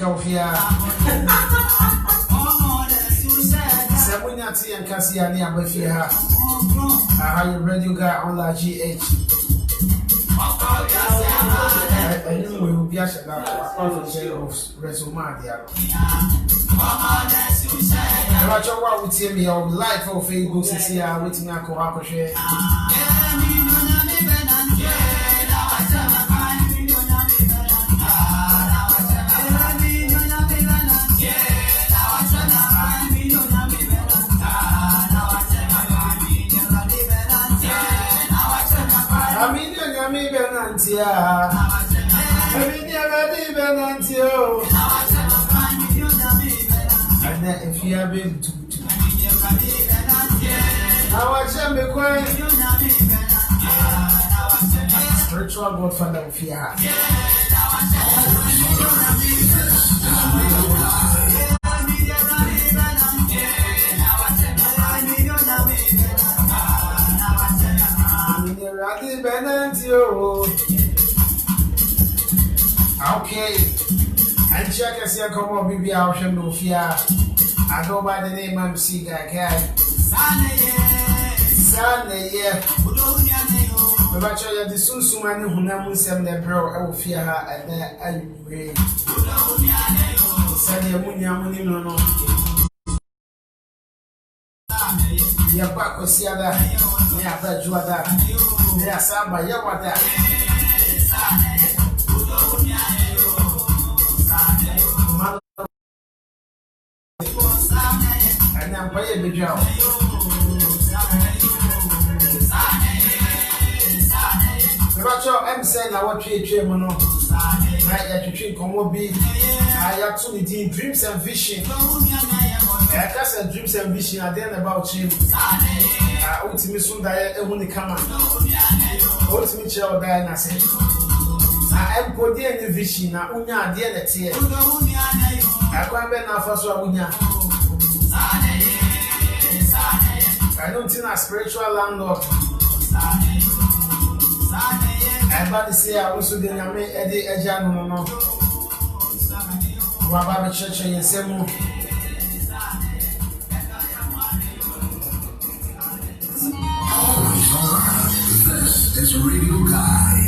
Kofia Sabunyati and Cassiani Abafia. How you radio guy on la GH? I knew we would be actually resume. Watch what would tell me on live on Facebook to see how waiting at Koakoshe. And if you have been to spiritual godfather of fear. Okay, and check as you come up, baby. I'll show no fear. I go by the name of Siga Guy. Sunday, yeah. But you the Susuman who never send the bro, I will fear her at that. I agree. Sunday, Munya, no. Ya Paco Siada, ya Bajuada, ya Samba, Yawada. And I'm paying the job. I'm saying I want to treat Mono. I have to treat Komobi. I have to redeem dreams and vision. I just had dreams and vision. I didn't about him. I ultimately soon die only come on. Ultimately, child die and I said, I am put the vision. I unya dear that here. I can't be now for so unya. I don't think a spiritual landlord. I'm about to say I also did not make Eddie Ejano. No, Wababa Church and Semu. This is Radio Guy.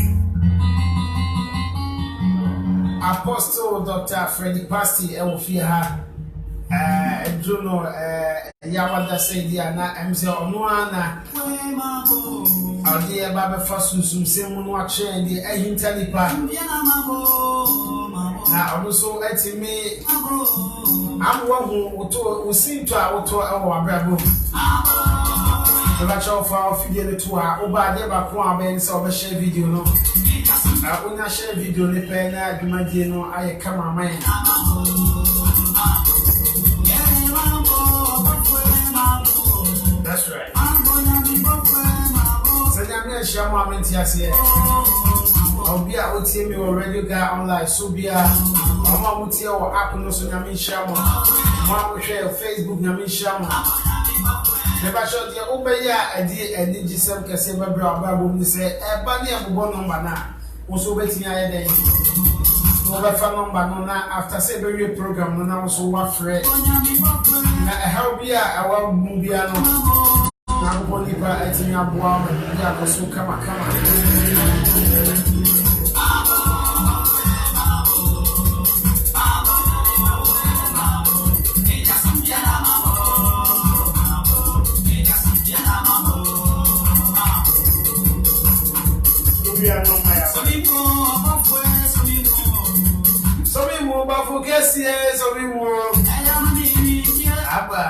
Apostle Dr. Freddie Pasti Elfia. Juno Yawada said, "Diana, I'm so Onuana. Our dear Baba Fasun, some watch and the Ahintalipa. Now, also letting me. I'm one who seem to our bravo. The batch of our figure to our Oba Deba Ben saw share video. No, I will not share video. The pen, I come on, man. That's right. So I'm going to share my mentions here. I'll be out with me already got online. So be a mama with you or Apple, so Yamin Shama. Mom will share Facebook, Yamin Shama. Never shot the Obaya, a dear, and did you some Cassava Bravo? Say, a bunny of one number now. Also waiting a day. Over for number after Saturday program, now so what Fred. How be our movie? I'm going to buy it in your bomb and you so come so we move up for guests here, so we move. Abba.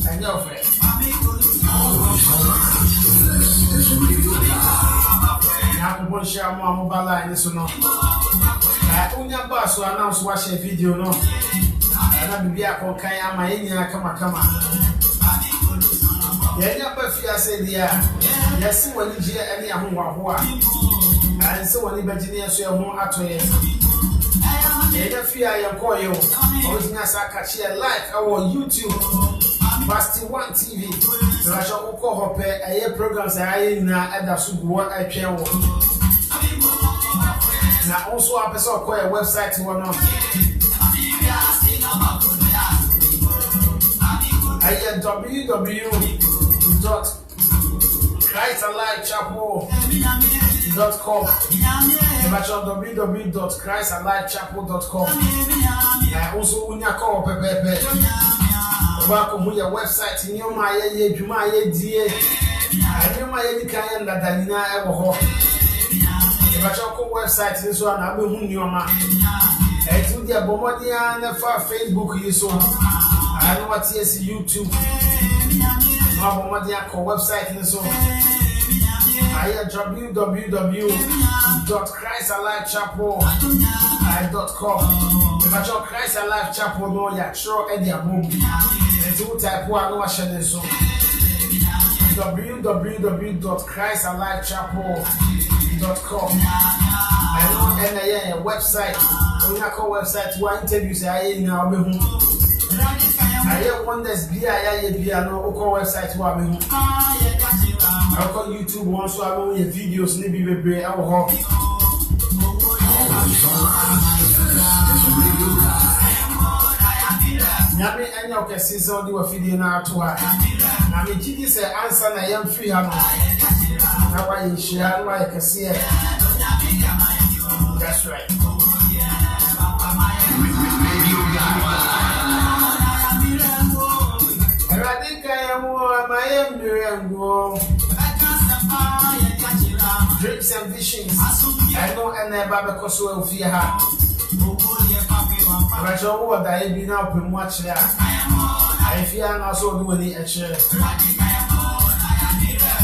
And your friend. I'm going to share more mobile line. This one. Unya boss will announce watch a video. No, and I'll be up on Kaya. My India come. Yeah, Buffy, I said, yes, when you hear any Ahua. And so when the engineers are more at you. Yeah, fear I am calling you. Original Sakachi like our YouTube. Basti One TV. So I shall call her a programs I in at the Subu I can. Now also a person call a website to one. I am www.christalivechapel.com. www.christalivechapel.com. I also unya call pepe. Welcome to your website in your my Juma die. I know my Edikan that Danina ever. If I check on website, this one I will win your man. I do the Bomodia and Facebook, you so. I know what is YouTube. My Bomodia website, and so. I am www.christalivechapel.com. If I check Christ Alive Chapel, no, you're sure Eddie Abum. And two type one, no, I shouldn't so. www.christalivechapel.com. I know a website. We have a website. One interview say I now be home. I hear one that's be no website. I call YouTube one so I know your videos. Maybe we our Nami any of the season do a video now to her. Nami Gigi say answer na yam free hano. Now why you share why you can see it. That's right. Dreams and visions. I know and never because we will fear her. But you know what I be now pretty much there. I fear also do any action.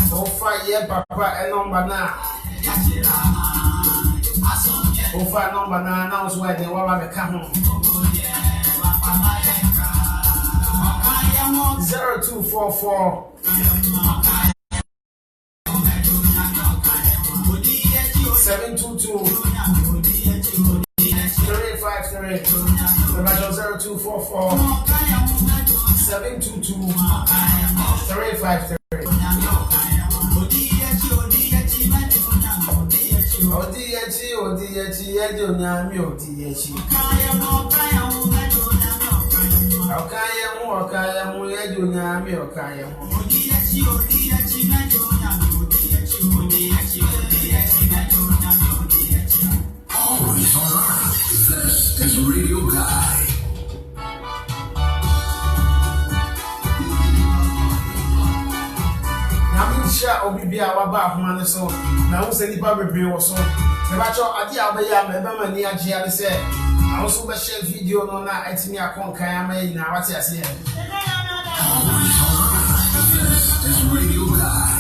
So 5 years, Papa, and number now. Oh, 5 number now is where they want to come home. 0244 722 353 0244 722 353 Odiyechi Enyami Odiyechi Okayemu Enyami Okayemu Always alright. This is Radio Guy. Namisha Obibia Waba Humana so. Now who said the Bible was so? The Bacho Adia Baya, Mebama Nia Gia said. I also share video on that at me a Konkayama in our test here. Always alright. This is Radio Guy.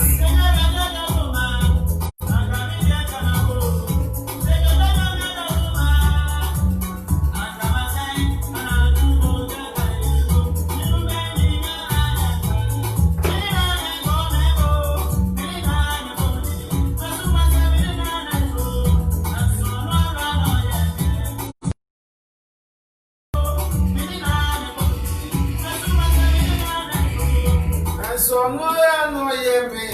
So no, me.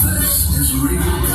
This is Radio Guy.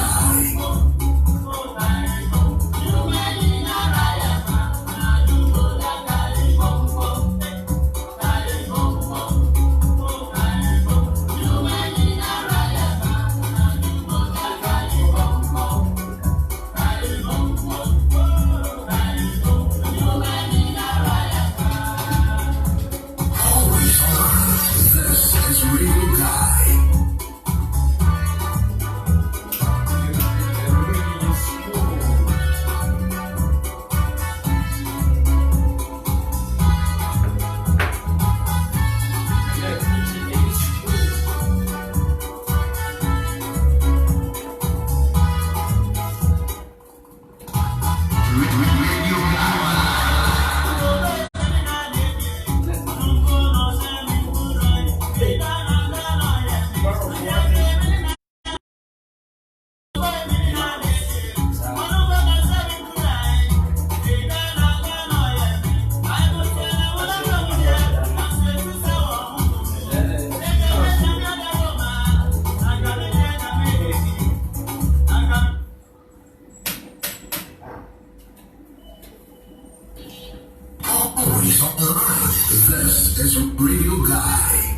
Always online. This is Radio Guy.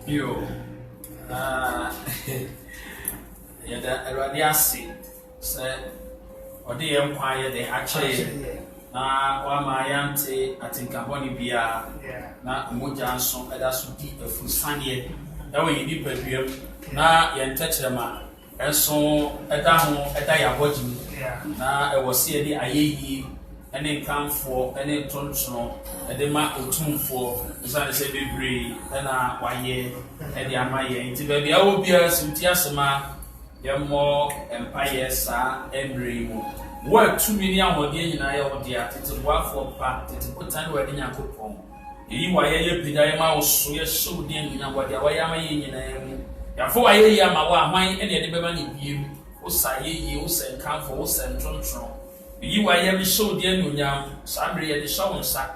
Yo, yada already asi say odi em kwaye de ache na wa ma yante atinka boni bia na moja nso eda so di afusane da we ni paduam na yentecherema enso eda ho eda ya boji na e wo se di ayeyi ene kanfo ene tontono ede ma otumfo nsane se bebre na waye ede amaye nti ba bia wo bia simti asema yemmo empire sa embre mu wo 2 million wode nyina ye wode atete boafo pa tete potan wade nyakopon yi waye ye pidai ma wo so ye show de nyina wode waye amaye nyina mu yafo waye ye ama wa hwan ene ede beba ne biem wo sa ye yi wo se kanfo wo se tontono yi waye mi show de nyunyam sabre ye de show nsa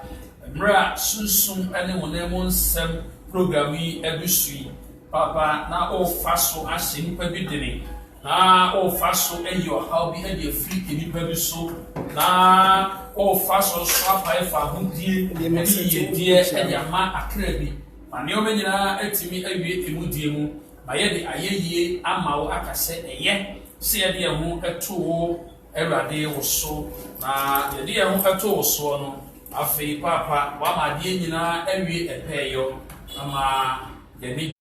mra sunsun ene wonemo nsem program yi ebusui papa na o faso ase nipa bi dene na o faso eyo how bi e dey free nipa bi so na o faso so apa fa hundie e die e ama akra bi mane o menyina atimi awie emudie mu baye de ayeyie ama wo akase eye se ye de ho eto wo Erade wo so na ye de ho eto wo so no afei papa wa ma de nyina awie epeyo ama ye ni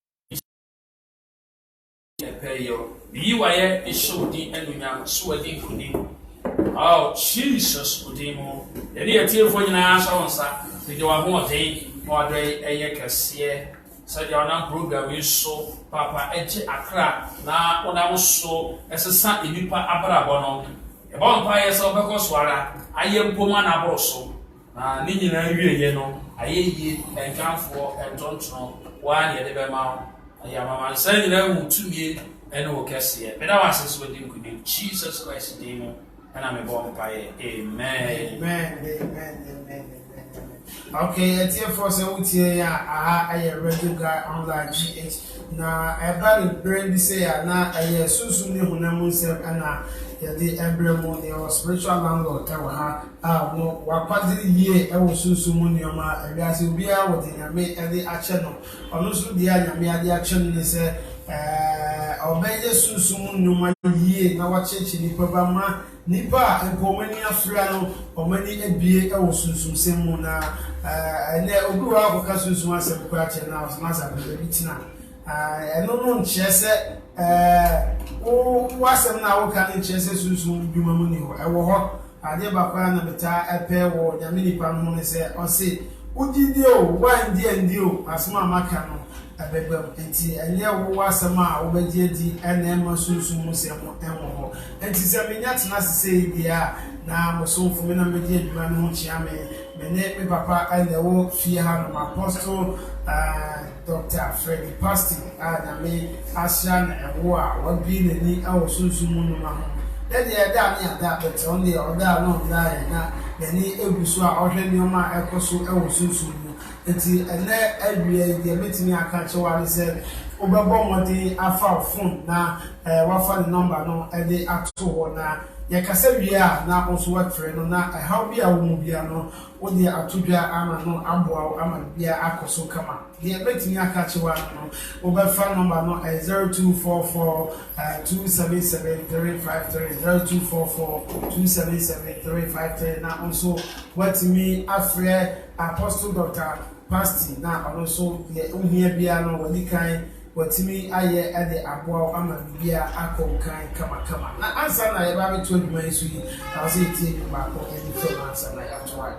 epeyo yi waye ishodi enunya so adi kuni oh Jesus udimo ye de tiefo nyina so wonsa de wa ho ode mo ade eye kase so de ona program yi so papa eje akra na ona wo so esesa enipa abrabo no ebon pa ye so beko swara aye mpoma na abroso na ni nyina wie ye no ayeyi enkanfo entontono wa ne de be ma aye mama san nyina mutumie ene wo kese me da wase so di nkudi Jesus Christ demo and I'm a bomb pie. Amen. Amen. Okay, it's here for some I Radio Guy online GH. Now, about brain say, now I soon hunamusem and the emblem or spiritual landlord. No, what part of the year I was soon money on my gas will be out in a made at the action. Also, the action is obey soon no my year. Now, what church in the Pabama. Nipa empomani afra no omani ebie e wo sunsun semu na ene obi wa akoka sunsun asem kwa che na osmasa bi tina eno no nche se wo wasem na wo kan nche se sunsun dwuma mu ni ho e wo ho ade bakwa na beta epe wo nyame nipa no ne se o se udidi o wandi andi o asma amaka no abebam enti enye wo wasem a wo beje di ene ma sunsun mu se mo enwo ho enti se menya tena sese dia na mosomfo me na meje adwuma no chia me ne me papa ene wo fie ha no apostle Dr. Freddy Pastor na me asian ewo a wo bi nani a wo sunsun mu no ma ho de da me ada but only oda no na ni egusu a ohwe ni o ma ekoso e wo sunsun mu enti ene awie de metimi aka che wale se obebo mode afa phone na wafa the number no e dey ato ho na yakasa wia na also wafre no na how bia wo mu bia no wo dey atodwa ama no aboa ama bia akoso kama dey betimi aka chewa no obefa number no 0244 277 353 na also watimi afre Apostle Dr. Pasty na also the uhia bia no wadi kan watimi aye ade aboa ama bia akonkan kama na answer na ye ba me to adwuma isu yi na say tie ba ko any film answer na ya to right.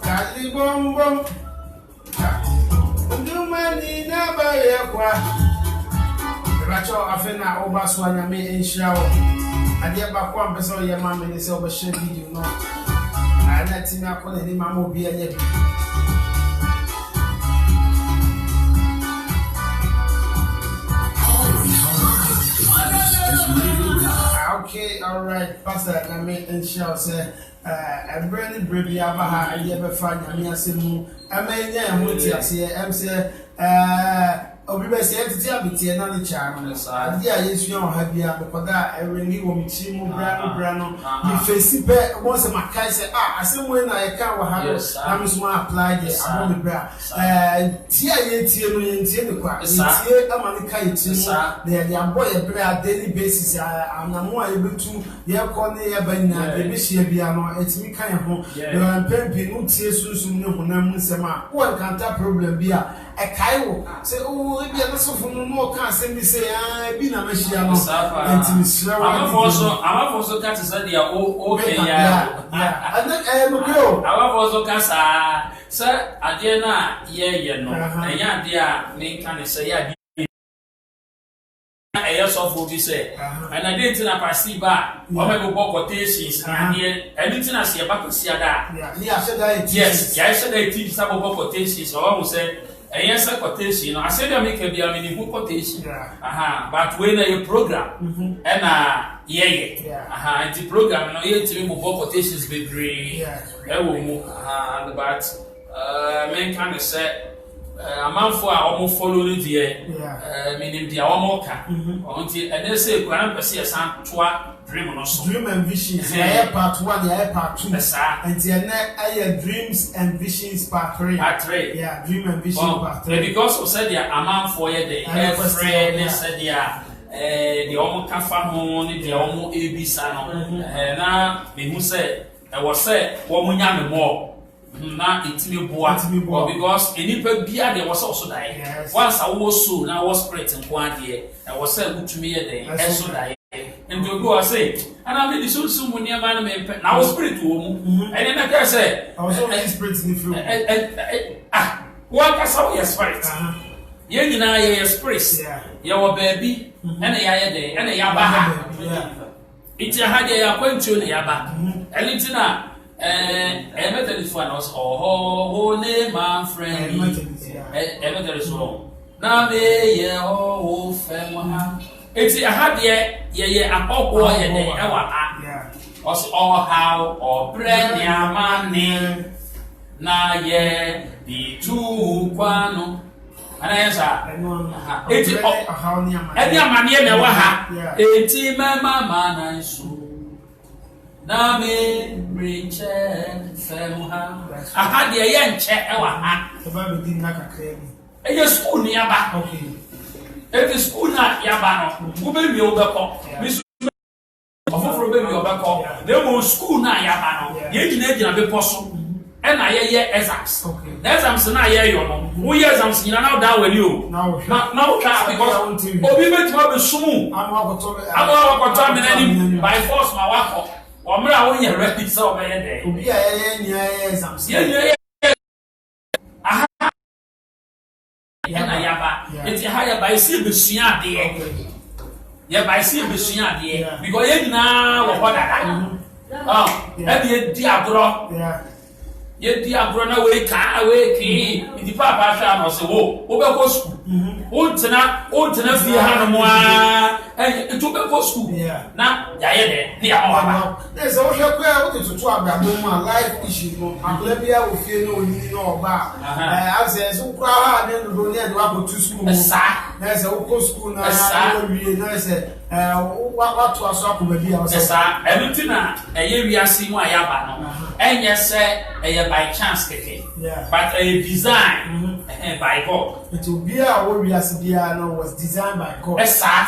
Kali bom bom, ndumani na baye kwa. Racho afena oba so anyame enhirawo. Ade ba kwa mpesa o ye ma me se oba share video no. Ana timi akona ni mama obi anya bi. Okay, all right, Pastor. I mean, and shall say, a brand baby abaha, I never find a mere simu. I may name what you say, I'm say, Obi say to tell me another channel. Dear, yes, you don't have ya, but that I really want Chimu Brano. You face it once a Makai say, I said when I can't have it, I'm just one applied this. I'm on the bra. Tia, they are boy a prayer daily basis. I'm more able to your corner by now. The Bishia Biano, it's me kind of home. You are pamping, no tears soon, no one sema. What can't that problem be a Kaiwo? Say, oh, if you are so for more can't send me say, I've been a Meshiano. I'm also can't say they are okay. Yeah, and then I'm also can't say, sir, Adena, yeah, no, and yeah, dear, me can say, yeah. A year of be say, and I didn't pass back. What I go quotations and here, anything I see about to see that. Yes, I said I teach some about quotations, or I will say, a yes, a quotation. I said I make a be a meaningful quotation. But when a program, and yeah, and the program, no, yet to remove quotations be great. But men kind of say. A man for almost following the meaning the Amoka. And they say, Grand Passia San Tua Dream also. Dream and visions, part 1, part 2, and the dreams and visions part 3. Yeah, dream and visions part 3. Because of said, a man for the friend, said, the Omoka family, the Omo AB Sano. And now, who said, I was said, Woman more. Na itimi boa because enipa bia there was also die once I was so now was spirit and one there I was said utumi dey eso die and you go say and I mean so mun near man me na was spirit wo mu and then I say I was also spirit in the what ka so your spirit ye nyina ye spirit ye wo baby and ya dey and ya ba it ha dey ya kwantu le ya ba elitina Emetelis one was name my friend. Emetelis one. Now, they oh, family. It's a hard year. ye akoko ye de e wa ha os all how or bread ya mani na ye di tu kwano ana yesa eti eni amane na wa ha eti mama mana nsu na me riche femha aha de ye nche e wa ha ba be din na kakra bi e school ni aba okay eti school na ya ba no wo be wi wo be ko ofoforo be wi wo be ko dem mo school na ya ba no ye gina be poso e na ye exams the exams na ye yo no wo ye exams nyina na da wali o na wo ka because obi be tuma be sumu amwa akoto me na ni by force ma wako o mra wo ye ready so be ye de obi a ye nya exams ye aha na ya ba eti ha ya ba isi be sua de ye ba isi be sua de because ye nyina wo hodada e be di agro ye di agro na we ki di papa sha no se wo be go school o tena fi ha no mo a e to be go school na ya ye de ni ya mo ba e se wo hwe kwa wo tutu agbado mu a life issue no akla bia wo fie no oni no oba a se so kra ha de no ni e de wa go to school na se wo go school na wo wie na se wa to aso akoma bia wo se sa elutina eye wiase mu ayaba no enye se eye by chance keke but a design by God it will be a wo wiase bia no was designed by God esa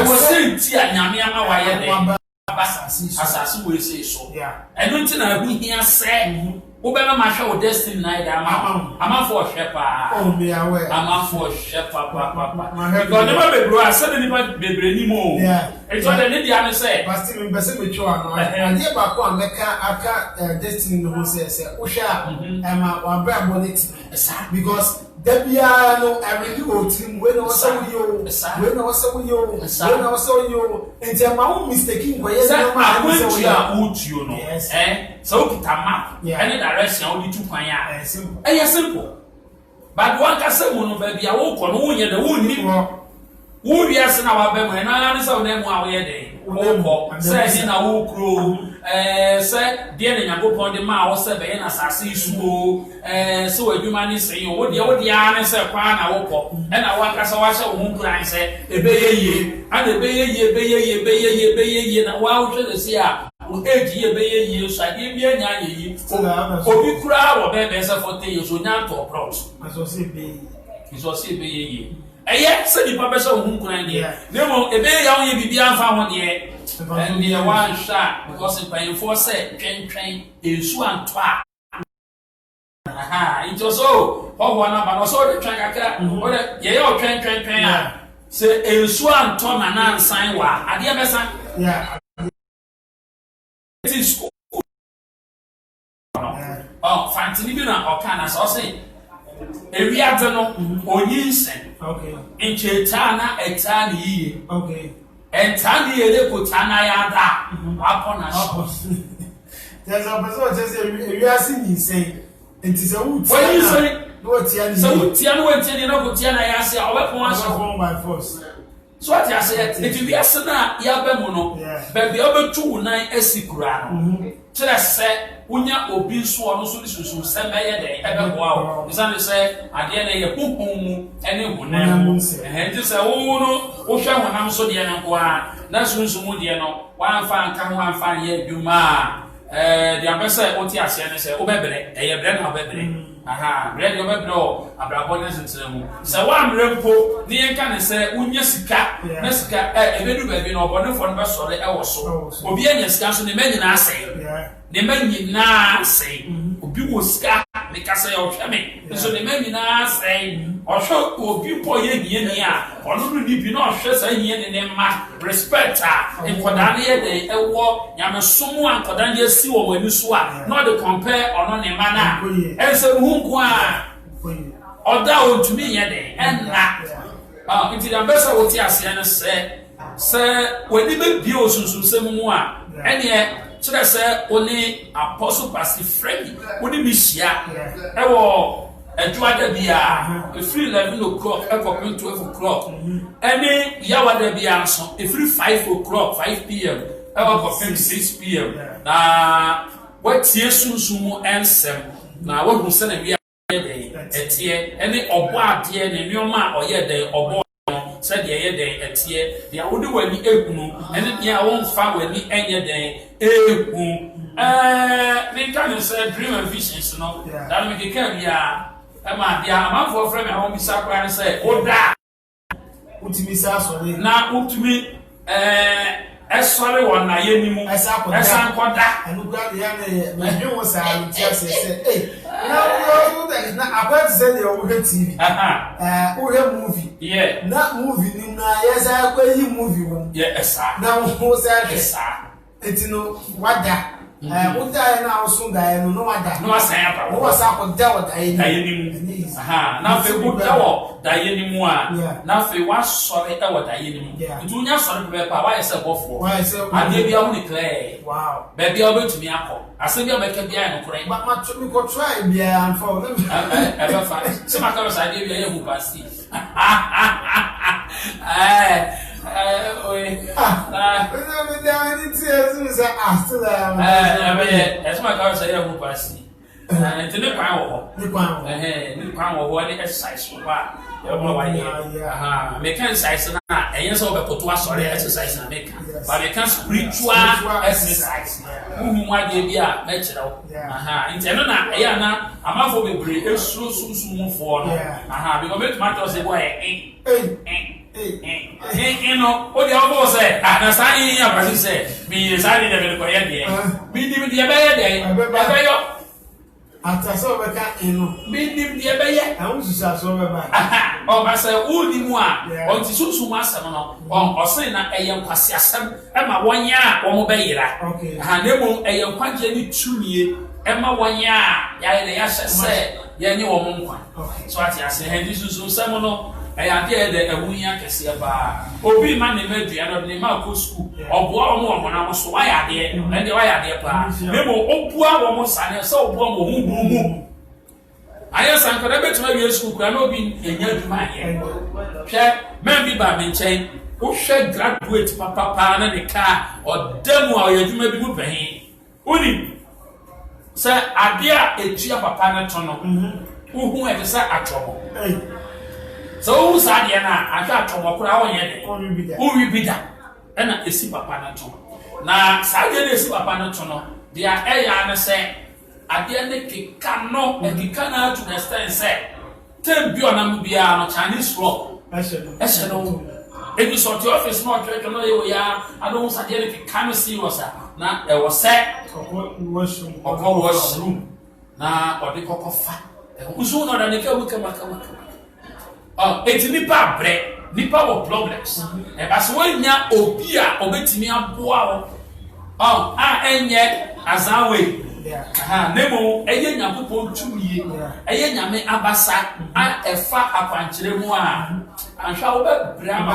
was sent a nyame ama wa ye de asase we say so elutina hu hia se wo be ma hwe wo destiny na ida ama for shepa oh me aware ama for shepa papa because never be bro ase ni ba bebre ni mo e so de ni dia me say pastor me bese me chwa no ade ba ko ameka aka destiny no say wo hwa ma wa bra bonnet because Debia no every go team when was so you when was so you when was so you and the amount mistaking where yes I went to your no so kita map any direction only two kwan ya simple but one can say no baby I wo ko no wo nye de wo ni wo wiase na wa ba mu na na so na mu a wo ye de wo ko say ni na wo kro say de na nyagopon de ma wo say be na sase isuo so adwuma ni say wo de a ne say kwa na wo ko e na wa kasa wa hye wo nkran say ebe yeye ana ebe yeye na wa wo hwe say a wo eji ebe yeye so ade bi anya yeye obi kura wo be be say 40 years so nya to plot aso say be iso say be yeye eye se di papa so hu nkran de nemo ebe ya wo ye bibia amfa ho de and the one shot because if I enforce it train ensu anto a aha it was so one na so the train kaka o de ye yo train a se ensu anto na nsan wa ade be san it is school fantini bi na okana so say ewiade no onyinsen okay encheta na eta ni yi okay and Tani Elecotana Yada, upon us. There's a person just we are seeing saying it is a wood. What you say? What you so Tiano went in Tiana Yasi, our weapon by force. So what I said, it will be a sana Yabemono, but the other 2 9 Esikura. So I said, Unya obi so no so susu sembe ye de ebe boa o isan say ade na ye huhumu ene honam je say wo no wo hwe honam so de na ko a na sunsu mu de no wan fa nka ho anfa ye adwuma de abese o ti ase ne say obebre eye bre na obebre aha bre de obebre o abrabo ne sentremu say wa mrempo ne ye ka ne say unya sika na sika ebedu ba bi no obonefo no be sore e wo so obi anya sika so ne manyina ase ne manyina say obi wo sika me ka say o hweme so ne manyina say o hwe obi po ye hie ni a ono no ni bi na o hwe say hie ne ma respect a enkoda ne ye de ewo nyamesomu ankoda ne si wo wani so a no de compare ono ne ma na ense hunku a oda o tumi ye de enna nti da besa wo ti ase ne se wani be bi osunsunsem mu a ene kire se oni apostle pastor Freddy oni misia ewo Edwada bia free 11 o'clock e 12 o'clock any yawada bia so free 5 o'clock 5 p.m. e 6 p.m. na what tie sunsumu ensem na wo hu se na bia dey etie any obo ade na nneoma oye dey obo said ye dey etie dia wode wani ehunu ene dia won fa wani enye dey ehu me can say dream and visions no that make can bia Emma, the amount for friend, I won't be surprised and say, oh, that ultimate sorry. Now, ultimate, sorry, one night, as I got that, and look at the other. My name was I just said, hey, no, I want to say the old TV. Oh, movie. Yeah, not movie, yes, I will you movie. Yes, sir. Now, who's that? Yes, sir. It's no, what that. What I now soon die no matter. No, I say, I was up on Dell. Now, if you put Diane Moa, now if you was sorry, I was Diane. Do not sorry, why I said before. I gave you only clay. Wow, baby, I'll go to me. I said, you'll make a piano crank, but much we could try, yeah, and for them. Ever find some of I gave you a who passed it. That's my car say who pass and to the power the power what the exercise for make exercise na and yes over put was sorry exercise na make but they can spiritual exercise who what dey bia na chiro intendo na e na amafo bebre esu mu for no because make matter say boy no, what the other say, and signing your person said, me decided that we're going to be the abaya. After so, we can't be the abaya. I want to say, oh, I say, who the moi, on the Susumasa, or saying a young Passiasam, Emma 1 year or Mobayla. Okay, and they won't a young Quantity 2 years, Emma 1 year, Yaya said, Yanny or Monk. So I say, this is some. I appear that a winner can see about Obi man in Medri and the Marco school or Boa when I was so I there and the wire there. Memo, oh, poor almost and so boom. I asked Uncle Rabbit to my school, I know being a young man. Maybe by me chain, who should graduate papa and the car or demo you may be good for him. Uni, sir, I dear a cheer papa tunnel who had to say a trouble. So who's Adiana? I got to walk around here. Who will be that? And I see Papa Naton. Now, Sadia is Papa Naton. They are a say, Adiana cannot and he cannot to understand. Say, tell Bionam Biano Chinese law. I said, no. If you saw the office, not to know you are, I don't say anything. Can see was now there was set or washroom. Now, or the cock of fat. Who's sooner than the come. Oh, it's nipa bread, nipa with problems. As when ya obia obetimi aboa. Oh, enye azawe. Nemo eye nyankopon tumi eye nyame abasa a efa akwankyere mu a anhwa wo be brama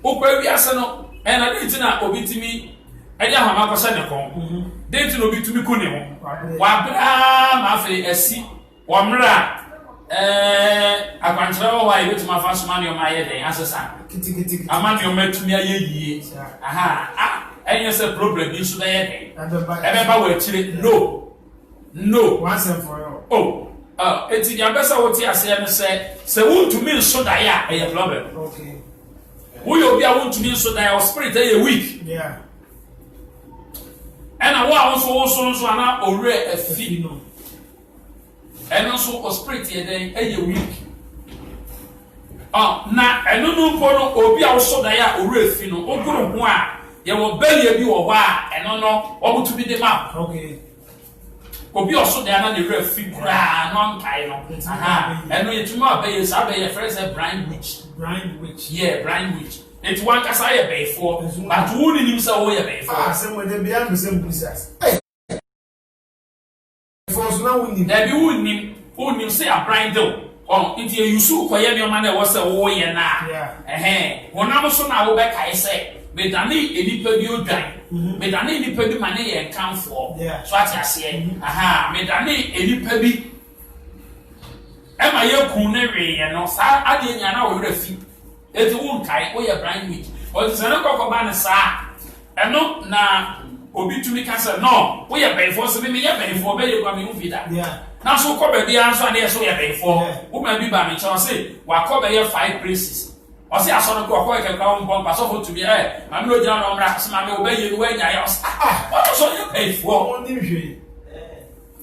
wo kwa wiase no na denti na obetimi eye ahama akose ne kon denti na obetumi kone ho wa brama afi asi wo mra akwankyere wo wa yebetu mafa soma ne o ma ye den asesa amani o metumi aye yie and you say problem you should ever wait no once and for all. It's your best what you say who to me so that a problem. Okay. Who you be want to me so that your spirit a week. Yeah. And I also an or a fee. And also a spirit a week. Now I don't know for no be also that or a fee no you will belly be or why and no or to be the map. Okay. Will be also there not the real figure non kind and when you tomorrow pay is a friend said Brian Witch. Yeah, Brian Witch. It's one as I pay for, but who didn't himself way for somewhere they beyond the same business. For now, we need that you wouldn't say a Brian though. Oh, into you so quiet your man was a warrior now. Yeah. When I was so now back, I say. Medani enipa bi odwan medani enipa bi mane ye kan for so ati ase medani enipa bi Emma ye kune we no sa ade nya na wo refi eti wo nkai wo ye brand week o ti se no kokoba ne sa eno na obi tumi ka se no wo ye befo so bi me ye befo be ye kwa me ufida na so ko be bia so ade so ye befo wo ma bi ba me che o se wa ko be ye 5 places o se aso no ko ke kwa wo pa so fo tumi ma me no jina no mra se ma me obe ye no wa nya ya so ye befo won ni hwe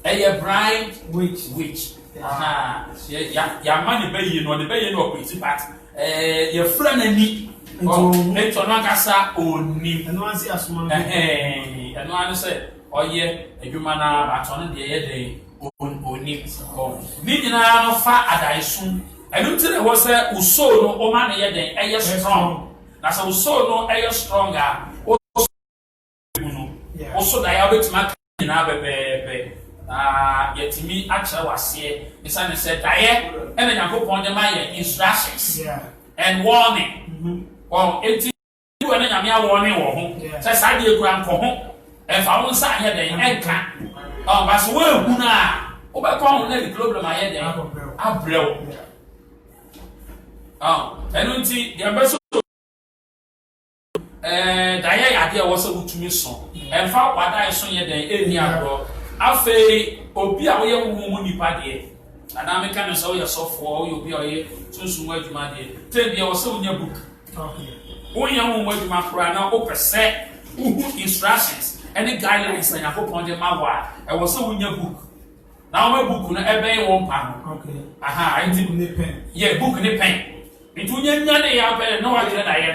ye brand which aha ya mani be yi no opportunity part ye friend ani eto no kasa oni eno ansi asoma eno anu se oye adwuma na bato no de ye de oni ni nyina no fa adaisun enu tire wo se uso no o ma na ye den eye strong na se uso no eye stronger o so da ya betima na bebe yetimi acha wase isa ne said daye ene yakopon de ma ye instructions and warning eti you ene nyame a warning wo ho say sa de ekura nko ho e fa won sa ye den enka ba so we hu na o be ko ho na the problem aye den abrew enu nti de be so daye ya de wo so utumi so e fa wada so ye den eni agro afei obi a woyɛ wumu nipa de ana me kan so woyɛ sɔfo obi a woyɛ sunsun adwuma de tebia wo se wonya book wonya wumu adwuma kora na opese instructions any guidelines na yakopon de mawa e wo se wonya book na wo book no ebe wo mpa aha I think ne pen book ne pen itu nya ne ya pe no wa dire na ye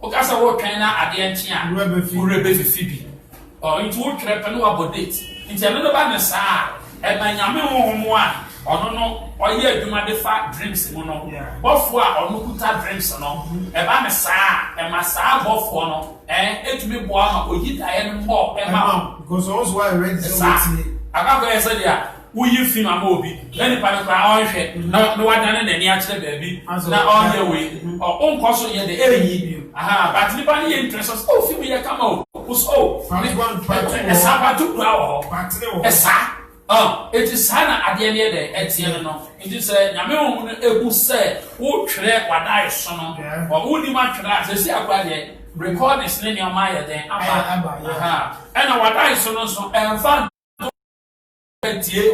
o ka sa wo twen na ade enchi a urebe fifi bi itu wo twere pe no abodate nti eno no ba ne saa e ma nyame honhomo a ono no oye adwuma de fa drinks mu no bofo a ono kuta drinks no e ba ne saa e ma saa bofo no etumi boa ma oyi dae no mo e ma because also why ready so wait aka ko ese dia uyi fi ma obi na ni pa ne kwa onhwe na wadane na ni a kire baabi na onye we o nko so ye de eyi aha but ni pa ni interest so fi me ye kama o so esa ba tu bra o esa it is sana ade ne de etie no it is nyame wo no ebu se wo twere wadae so no o woni ma twere se si akwa de recordings ne o ma ye den aba aha ena wadae so no so enfa etie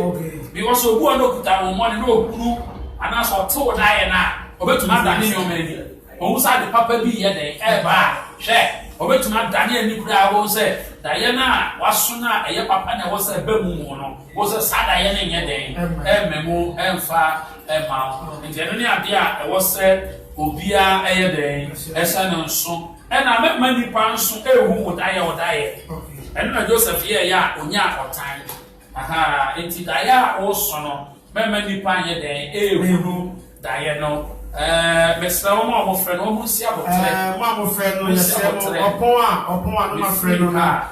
because obu ono kuta wo mo ne no okunu ana so to dae na obetuma dane ne o ma ni o sa de papa bi ye den eba hwe obetuma dane ani kura wo se daye na waso na eye papa na wo se ba mu no wo se sada ye ne nye den ememu emfa ema nje no ne ade a wo se obia eye den esa no nso na mema nipa nso ehu wodaye na Joseph ye ya onya otan aha enti daye a wo so no mema nipa ye den ehu daye no Mr. Omo friend o mu si abotre mo friend no yese opon a no ma friend no na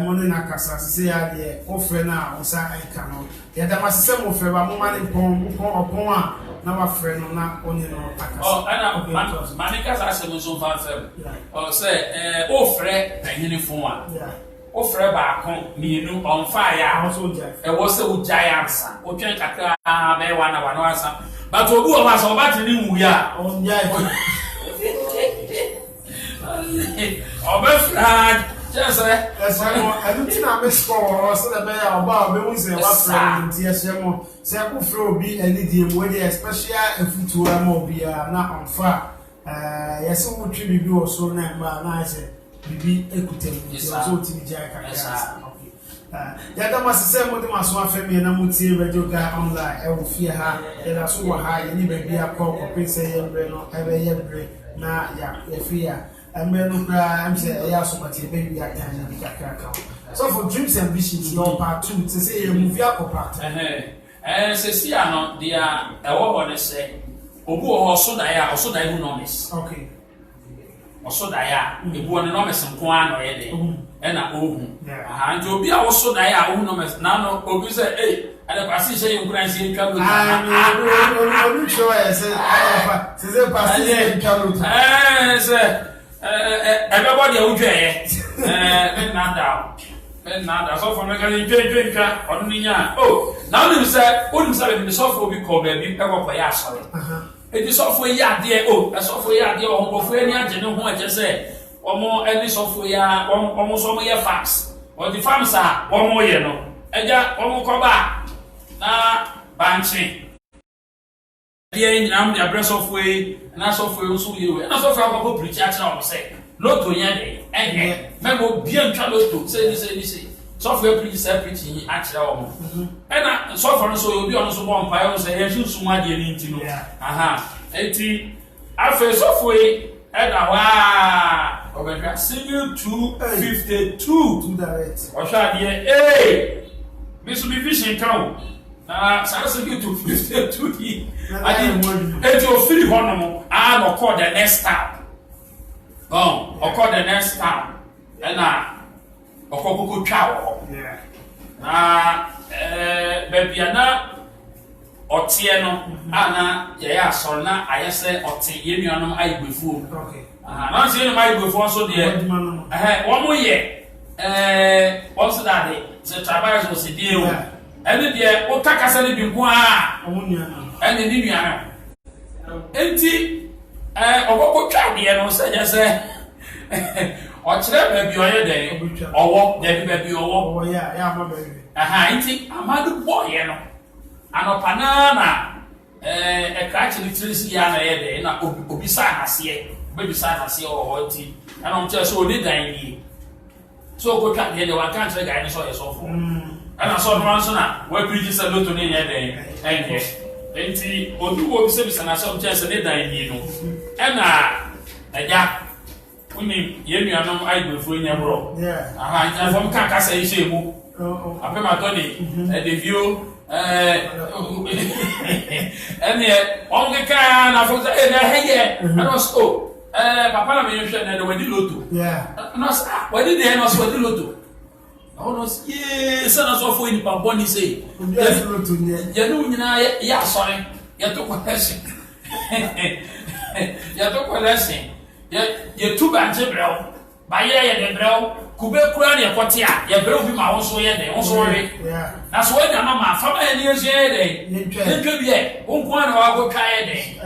mo na kasa se ya de o friend na o sa enka no ya da masese mo friend ba mo ma ne opon a na ma friend no na oni no akasa ana manika sa se mo so fa fem o se o friend anyini fun a o friend ba kon mienu on fa ya wo se o jaya ansa o twen kakra be wa na ansa but obu o ma so ba ti ni wu ya on ya Obefrad just mo adu ti na me score so da be ya oba be mu se wa friend ti ese mo se ku fro obi ani die mo dey special efutu ma obi na onfa yesi wo twi bibi o so na ma na ase bibi ekutem so ti bi jai ka ya da masese mo de maso afemi na mutie radio guy online e wo fie ha e da so wo ha ye ni ba bia ko pese ye bre no e be ye bre na ya fie ya emre no bra am say e ya so pati be bia kan na bi kakra so for dreams and visions no part 2 to say ye movie akopart se si ano dia e wo ho ne se obu o so da ya hu nomis okay oso da ya ebu on nomis nko ano ye de ena ohu aha nti obi a wo so da ya ohu nomis na no obi se ada pasi se yunkran se ntwa lo obi show e se afa se pasi se ntwa lo se everybody a udwe ye na da na da so for me kan dwendwendwa ono ni nya oh na onim say me so for bi ko ba bi e ko ya asore edi so for ya de oh so for ya de o ko for ani age ne ho a je say omo eni so for ya omo so mo ye farms o di farms a omo ye no eja omo ko ba na banchi de ni am de address of way na so for so ye we na so for ko preach a tell o say loto nya de memo bien twa loto say so for preach say preach ni a tell o na so for no so obi ono so bon pa yo say he su suma de ni ntino enti afa so for Eda wa obedwa single 252 to direct osha de bisu bi vision kan sa single 252 yi enti o free hono no call the next town o call the next town na okoko twa wo na bebia na otie no ana ye ya so na ayese otie ye nuanom aigbefu na se no aigbefu so de wo mo ye wo so da de se trabalho so se de o ene de o takasa ne bi nko a wo nuanom ene ni nuanom enti okoko twa de no se je se o kire ba bi o ye de owo de bi ba bi owo ya ma ba bi enti amadu boy no anopanana ekrachi litrisi ya na yede na obisa hase obisa hase o ti ana mche so oni dan yi so ko twa de wa kan tre guy ni so ye so fo ana so no so na we preach say loto ni yede enye enti odu wo bisa bisa na so mche say ne dan yi no ana eja uni ye nuanom aigbefu nya bro aha nya fom kan ka say ise mu apema to ni de view on the car na for say na heye no so papa na me hwe na de wadi loto no sa wadi de no so wadi loto no ye sa na so fo ni pa boni say loto ye no nyina ya sorry ya to kwese ya to kwese ye tu ba je brel ba ye de brel kube kura ne ekote a ye brel bi ma wo so ye de wo so re na so anya na ma fa ba ye ne je de ne bi wo nko na wa go kai de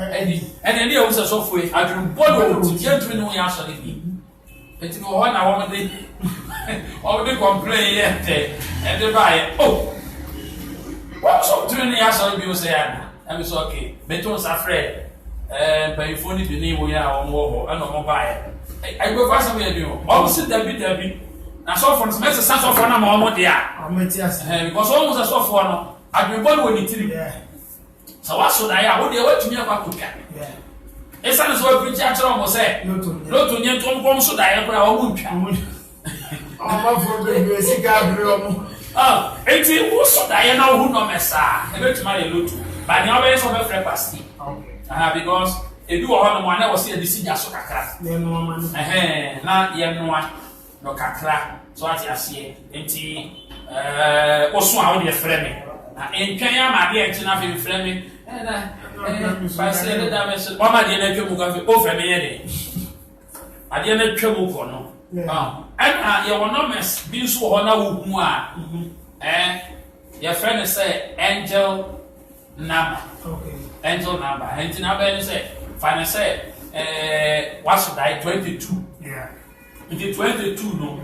eni ne wo so fo e adru bodo ti ye tru ne wo ya so de bi eti no ho na wo de o de complain ye de ba ye oh wa so tru ne ya so bi wo se ya na so okay beton sa fre by phone bi ne wo ya wo ho ana mo ba ye I go fast away do. Almost David. Na so for semester sense of na ma omo dia. Because almost a so for no. I be born when it tiri. So what so na ya wo dia watumi akwa koka. Esa na so preach a tro mo say. Loto nye to nkom so da ya kra wo ntwa. Omo for be sika bre omo. Enti wo so da ya na wo no mesa. E betuma ye loto. Ba ni obe so be free pasti. Okay. Because edu wo hono mo na wo se edisi so kakra na ye noa no kakra so ati ase enti oso a wo de frɛ me na entwan ya ma de enti na fe frɛ me na ba se de da me so mama de na twemu ka fe o frɛ me ye de ade na twemu ko no ana ye wo no mes bi so ho na wo hu a ye frɛ ne say angel number angel number enti na ba ni say finally say what's that 22 it is 22 no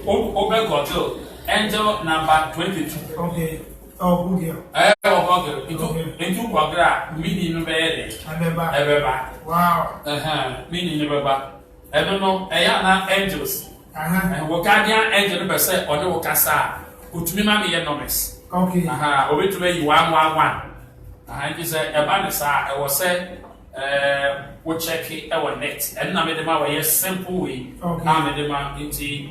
Obegotel angel number 22 okay Google into Bagra meaning no be ebeba wow meaning no beba I don't know na angels wo guardian angel be say o de wo kasa utumi ma me ye numbers okay obetumi yi 111 and is a banisa I was say we check it our net and na me de ma we simple way na me de ma into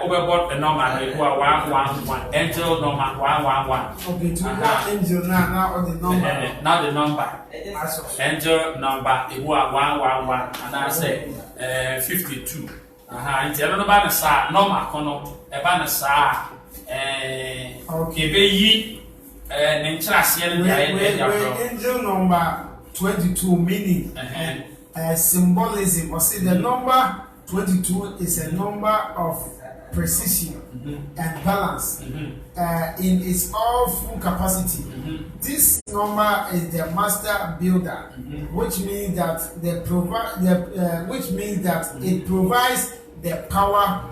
overboard the number we go 111 angel number 111 okay to that angel now the number now the number angel number it go 111 and I say 52 and the number na sa number kono e banisa okay be yi angel number 22 meaning symbolism or see the number 22 is a number of precision and balance in its all full capacity. This number is the master builder, which means that it provides the power.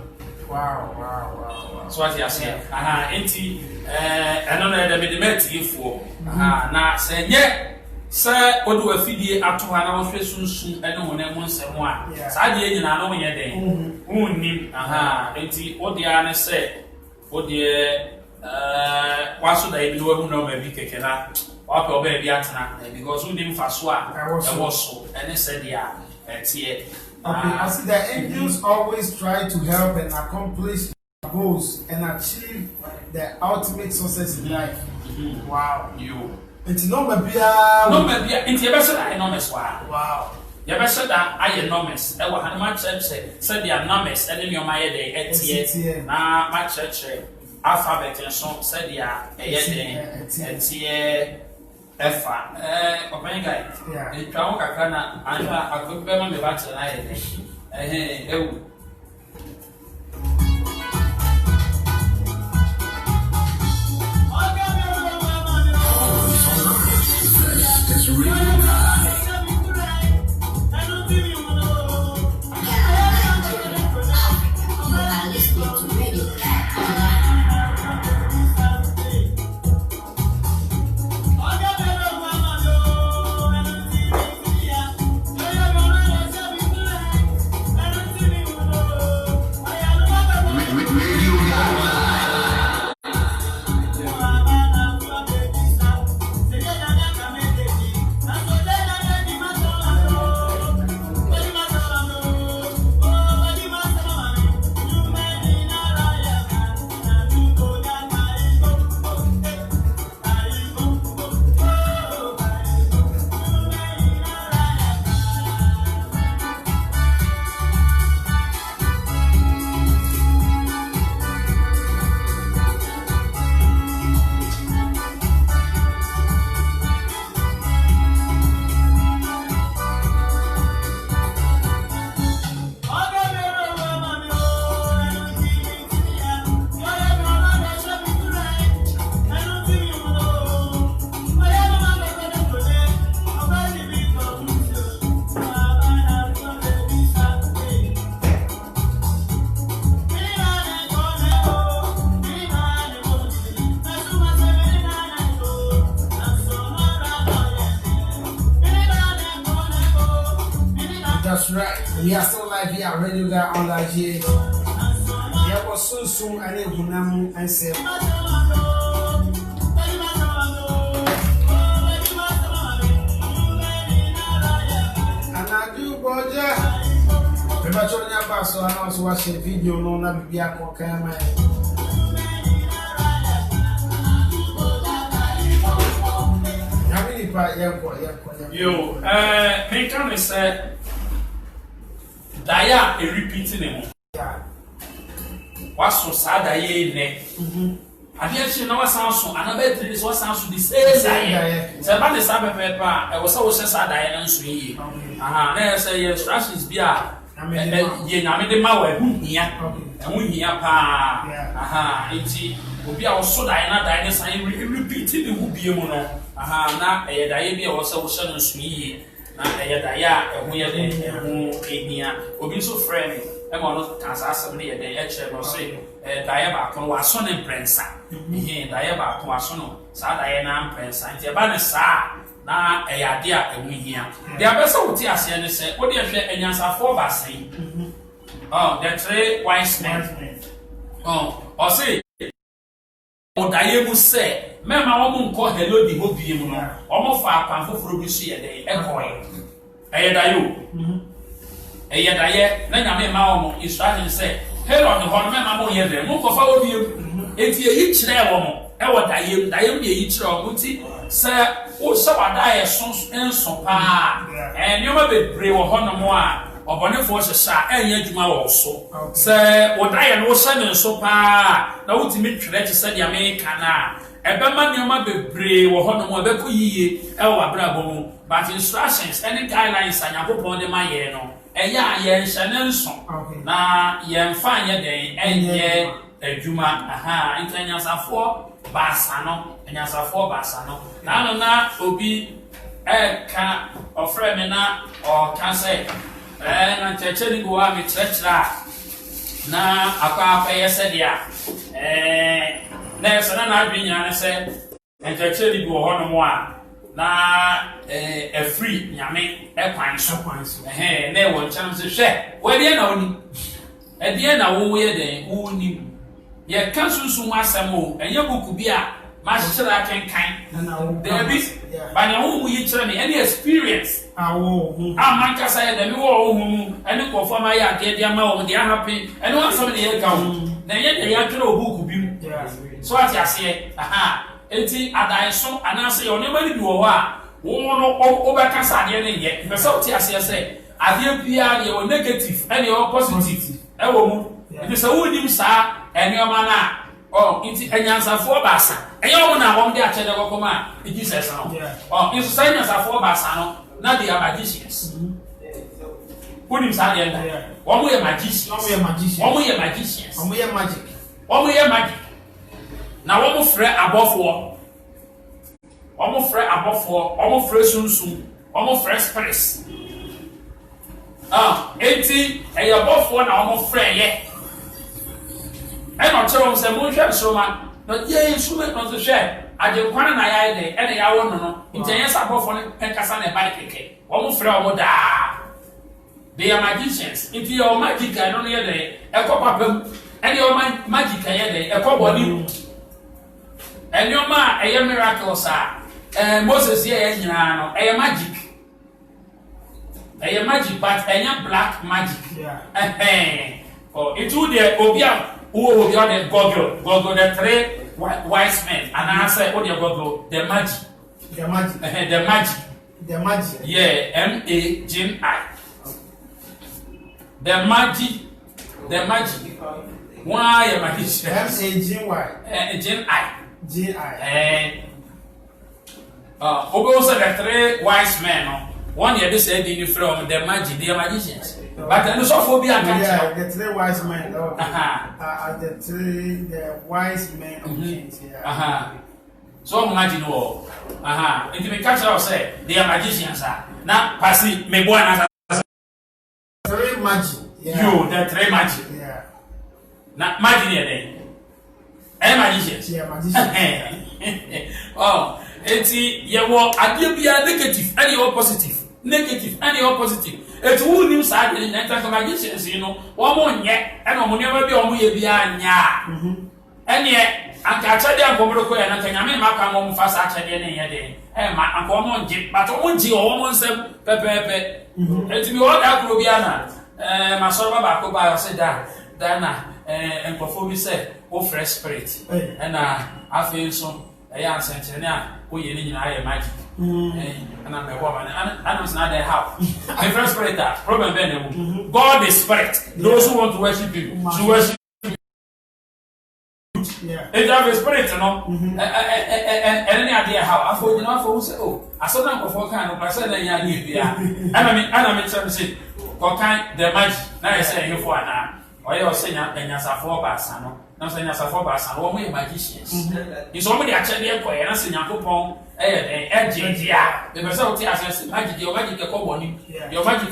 Wow. So what you say? Enti eno na de medimeti ifo. Na se nye se odu afidie ato ha na wo hwe sunsun ene wona mu nsem a. Sa de nyina no ye den. Unnim enti odia ne se odie waso da ebi no hu no ma bi keke na. Wa pe oba bi atena because unnim faso a e wo so ene se dia etie. Okay, I see that angels always try to help and accomplish goals and achieve the ultimate success in life. Wow. It's no maybe into your best enormous. Wow. Your best I enormous. I will have my church said the enormous and in your my day at now my church alphabet and so said yeah Efa openga e twa kakra na anja akobbe ma me ba tena ye ewu That's Radio Guy. That's right. We are still live here at Radio Guy Online here. There was soon and it will and say. And I do, Roger. Remember, so I also watch a video. No, not be a cocaine. Yo, Peyton is said. Daya a repeating him. What's so sad? I ne. Have you actually know what sounds so? Another three is what sounds to the same. Seven is a paper. I was always sad. I am sweet. There's a instructions be a Yenamid Mawe, here, and we hear pa. It's will be our so Diana Diners. I repeated the who be a mono. Now a diabetes also sudden sweet. Na ya daya ehun ye den ehun ehia obi so friend e mo no kasa asem ne ye den e che no say daya ba ko wa so ne prensa daya ba ko wa so no sa daya na prensa nti e ba ne sa na e ya de a ehun hia de abesa wuti ase ne se wo de hwe enyansafo ba sei the three wise men o say o daya mu se mema wo mu nko hello di hobi mu no o mo fa akwan foforo bi so ye den e koy dayo daye na nyame ma wo mo Israel say hello ni ho mema mo ye den mo ko fa obi enti eyi kire wo mo e wo daye bi eyi kire wo ti se o se wada ye so enso pa nyoma bebre wo ho no mo a obonefo hyehyɛ anya adwuma wɔ so sɛ wodaeɛ no wohyɛ ne nso paa na wotumi twere te sɛ deɛ meka na ɛbɛma nneɛma bebree wɔ hɔ no mo ɛbɛkɔ yie ɛwɔ abrabɔ mu but instructions any guidelines a Nyankopɔn de ma yɛ no ɛyɛ yen hyɛne nso na yen fa nye den enye adwuma nti anyasafo baasa no na obi ka ofre me na o ka se na cheche ni go a me kyerɛkyerɛ na akwa yɛsɛ dia na yɛsɛ na adwenya ne sɛ cheche ni go hɔ no mo a na free nyame kwan so na e won cham se hwɛ wade na oni ɛdeɛ na wo yɛ den wo ni ye ka sunsun asɛm o ɛnyɛ buku bi a ma hyira kenkan David ba na wo mu yi kyerɛ me any experience man ka say da me wo mu ɛne kɔfɔ ma yɛ ade dia ma wo de happy ɛne wo asɛm ne yɛ ka wo na yɛ de yɛ twere buku bi mu so ati ase enti adan so anase yɛ ne ma ni bi wɔ hɔ a wo no obɛka sa ade ne yɛ pɛ sɛ oti ase sɛ ade bia yɛ wo negative ɛne yɛ positive ɛwɔ mu enti sɛ wo nim saa ɛniɔma na nti anyansafo baasa ɛyɛ wɔn na wɔn de akyɛ de kɔkɔma Jesus no nso sɛ anyansafo baasa no na they are magicians wonim saa deɛ nda wɔn yɛ magicians wɔn yɛ magic na wɔn frɛ abɔfoɔ wɔn frɛ sunsun wɔn frɛ spirits enti ɛyɛ abɔfoɔ na wɔn frɛ yɛ ɛna ɔkyerɛ sɛ mo hwɛ nsoma na yɛ nsoma no so hwɛ agyenkwan na yɛ de ɛna yɛ awɔ no nti ɛyɛ sabɔfo no ɛnkasa na ɛba keke wɔn frɛ wɔn daa they are magicians nti yɛ magic no no yɛ de ɛkɔ papam ɛna yɛ magic yɛ de ɛkɔ bɔne mu ɛnneɛma a ɛyɛ miracles a Moses yɛ nyinaa no ɛyɛ magic but ɛnyɛ black magic it would be obia who be on the Google the three wise men and I say what you Google the magic yeah MAGI the magic why a magician MAGI also the three wise men one year they said in from the magicians. But and so for be the three wise men the wise men of kings so imagine it may catch us say they are magicians now passing me boy three magic the three magic now imagine there magicians it's your idea negative and your positive it will nim sa de na magicians one mo nye and omo ne bi omo ye bia nya ene anka achade ankomro ko ya na nyame maka mo mfa sa achade ne ye de ma anko mo nje but omo nje o mo nsem pepepe it mi o da kuro bia na ma so ba ko ba se da na enkofo bi se o fresh spirit na afi so eya asenchene a o ye ni nyina aye magic and I'm a woman, and I'm not there. How? My first spirit, problem God is spirit. Those who want to worship Him, to worship Him. If you have a spirit, and any idea how? I thought you know, for say, oh, I saw them before kind of person that you need, and I mean, some say, kind the magic. Now I say you for now, or you're saying, and you're a four bass, now saying as a four bass, and one way magicians. It's only actually a boy, and I say, Yakupon. The result is magic, your magic, your magic,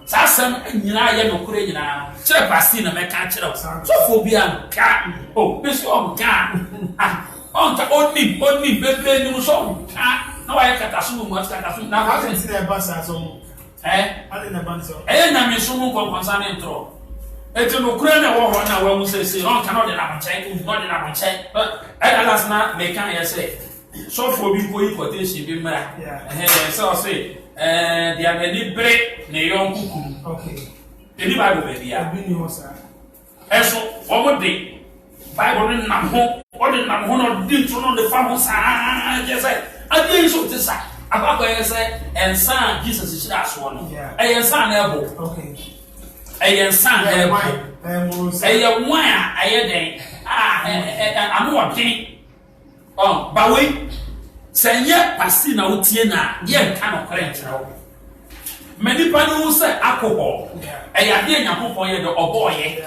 Sassam, no crazy now. Check Bastina, my catcher, so phobia, cat, oh, Miss Om cat. Only, baby, no song. No, I can't assume what's got assume now. I can see that bus as on. I didn't abandon. I'm a sumo concerning throw. It's no Ukraine or one hour will say, on cannot have a check, not in a check, but I last night they can't say. So for people quotation be mad. So say they are many break ne young cuckoo. Okay. The Bible baby. I've been here, sir. So one day Bible in Namho, or in Namho, did to know the farmers. Yes, I didn't show this. About I say, and son, Jesus is last one. A son elbow. Okay. A son elbow. A one, I I'm working. But wait, say, yeah, Pastina, Utiena, yeah, kind of French. Manipa no say alcohol. Eya de Nyankopon ye de oboye.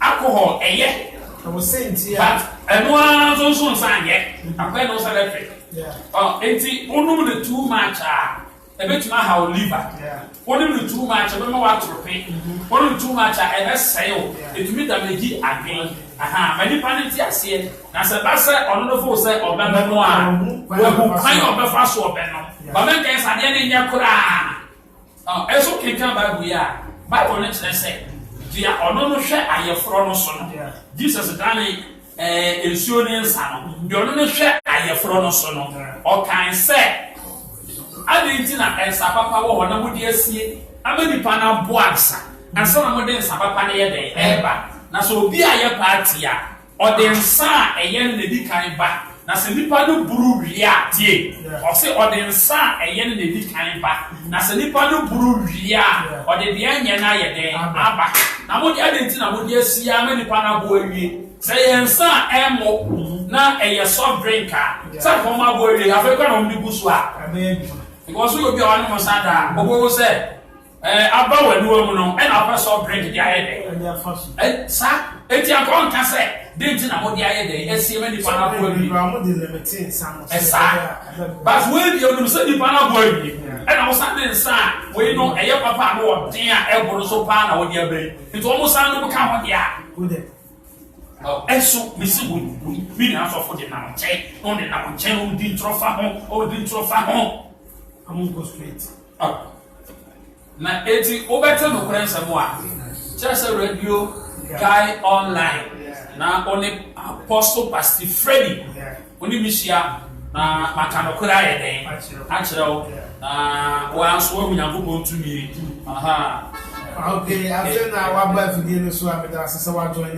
Alcohol eye. I was saying to you, but eno so san ye. Akwa no say electric. Enti onum the too much ebetuma how liver. Onum the too much be ma wa trope. Onum too much ebe sayo. Etumi damage adwen. Manipa no ti ase na se ba se ono no fo se obebe no a. We go kan obefa so obe no. Ba men kan sa de ne nya kura. Eso kenkan Bible ya. Bible no kire se dia ono no hwe ayefro no so no. Jesus dane ensuo ne nsa no. Dia ono no hwe ayefro no so no. O kan se adenti na ensa papa wo na mudi asie. Amani pa na boaksa. Ansa na mudi ensa papa ne ye de eba. Na so obi aye party a o de nsa eye ne di kan ba. Na se nipa no buru wia tie o se o de nsa eye ne di kan ba na se nipa no buru wia o de de anya na ye de aba na mo de adenti na mo de asia ma nipa na bo awie se ye nsa emo na eye soft drink a se ko ma bo awie afa kwa na mo di busu a because you be on mo sada obo se aba wanu mu no e na fa soft drink di aye de sa eti akon ka se denti na modi aye dey esie me nipa na bo bi mo de limiting sam esa but we bi onu se nipa na bo bi e na mo san den sa we no eye papa no odin a e boro so pa na wodi abai nti o mo san no ka ho dia good eso me se wo mi na so for de na che on de na che o di trofa ho I'm go straight na eti o bete no krensa mo a chese radio guy online na only Apostle Pastor Freddy only misia na makanokura ye den achiro na wa so wa Nyankopon tumi okay after na wa ba video so abeda asese wa join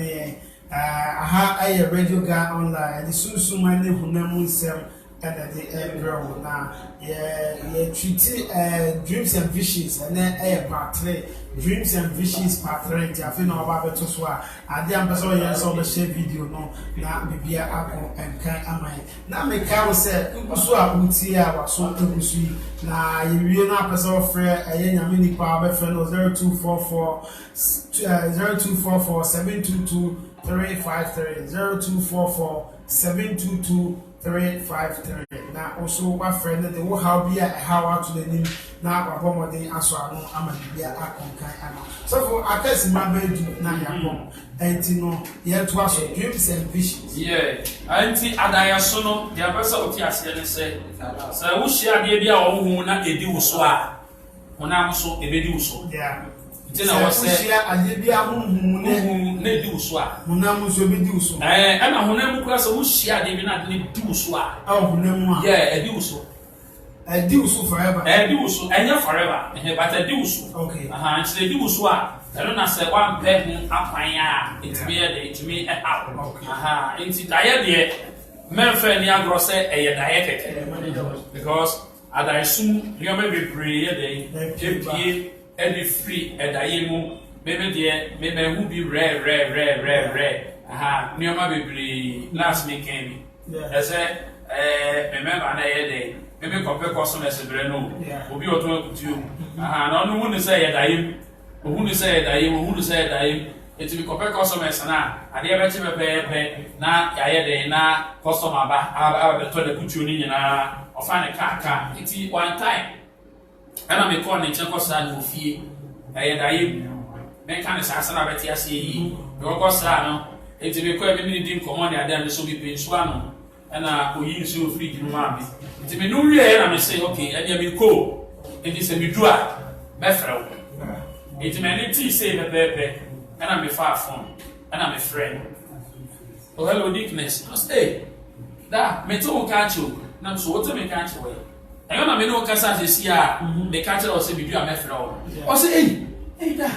aye radio guy online the sunsun ne hunamu nsem and the girl na treat dreams and visions and then part 3 dreams and visions part 3 I feel no about to so ade am person here so the share video no na bibia akọ enkan amai na me ka wo say so a uti a wa so egusu na yewie na person frɛ nyame nipa ba frɛ no 0244 722 353 0244 722 353 na also wa friend the wo how be how out to the name na abomode aso ano amanibia akonkan ano so for akasi mabedu na yapon enti no ye to aso dreams and visions anti adaya so no dia pesa oti ase ne se wo hia de bia wo hu na edi wo so a wona so ebedi wo so tina wo se ade bia hu na edi wo so a wona so ebedi wo so ana wona mu kura so wo hia de bi na de di wo so a wona mu a edi wo so forever edi wo so enya forever but edi wo so okay nti edi wo so a elo na se wan pe hu akwan a etimi e de etimi e out nti daye de menfe ni agro se eye daye keke because adaisum nyome be pray de jepie any free daye mu bebe de me hu bi re nyoma be pray last weekend ese remember na ye de me compare customers bre no obi oto akutu na onu hu ni se ye daye ohu ni se ye daye etimi compare customers na ade ebe che pepe na yaye de na customer ba be to de kutu ni nyina ofane ka iti one time ana me call ni cheko sa no fie yaye daye me kan sa sa na beti ase yi go sa no eti me ko e me ni di nkomo ni ade an so bi pe nsu ano ana oyi nsu fridge no ma bi eti me no wie na me say okay ade me ko eti se mi dua me frɛ wo eti me ni ti say pepe ana me fa phone ana me friend oh hello Dickness I say da me to ka cho na so what me ka cho we ayo na me no ka sa se a me ka cho o se bi dua me frɛ wo o say hey da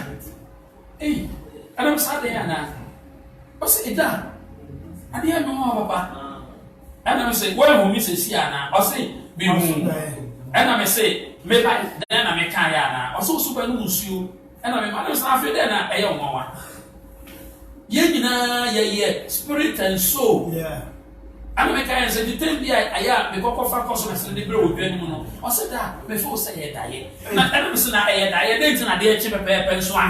ana me sa de ana o say da ade a no papa ana me say where ho mi se ana o say bi hu ana me say me ba na me ka ya ana o so super no nsuo ana me ma sa afi de na eye onwa ye nyina ye spirit and soul I'm a kind of the 10 year I am the cocoa for customers and the brew with Benimo. I said that before say diet. Not everything I didn't a dear chip and swan.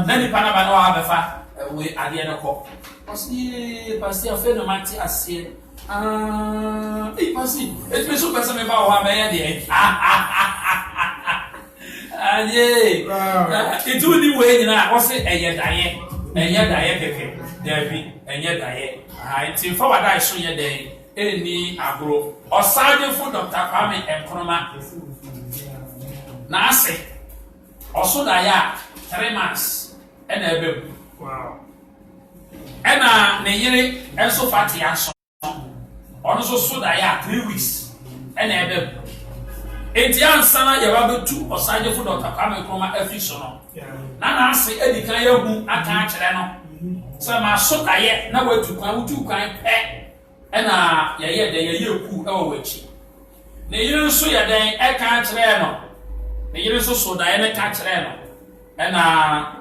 Then the Panama have a fat way at the end of cock. Was the Pastor Phenomanti as said, it was it was super some about how many. Ah, yeah, it's only way now. Was it a diet? And yet, Debbie, and yet I think for what I saw your day, any agro or sergeant for Dr. Kwame and Kroma. Nasi, also Daya, 3 months, and a bill. Wow. And Nayiri, and so fatty and so also so Daya 3 weeks, and a bill. Etian Sana Yababu 2 or sergeant for Dr. Kwame Kroma official. Nana say Eddie Kayabu attach Reno. So my so I now went to come to kind pet and yeah, they are you over which. They use so ya day I can't reno. They use so Diana catch reno. And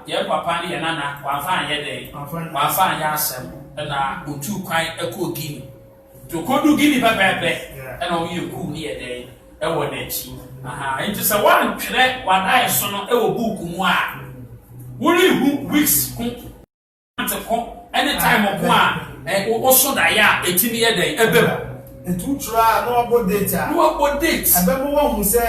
yeah, Papa and Anna, one fine day, one fine yasem, and two kind a cool guinea. To go to guinea pepper and all you cool near day. Ewo nechi nti se wan twere wadai so no ewo book mu a wori hu weeks ko ante ko anytime ko a wo so da ya etimi ye den ebem etu tra no about data abem wo hu se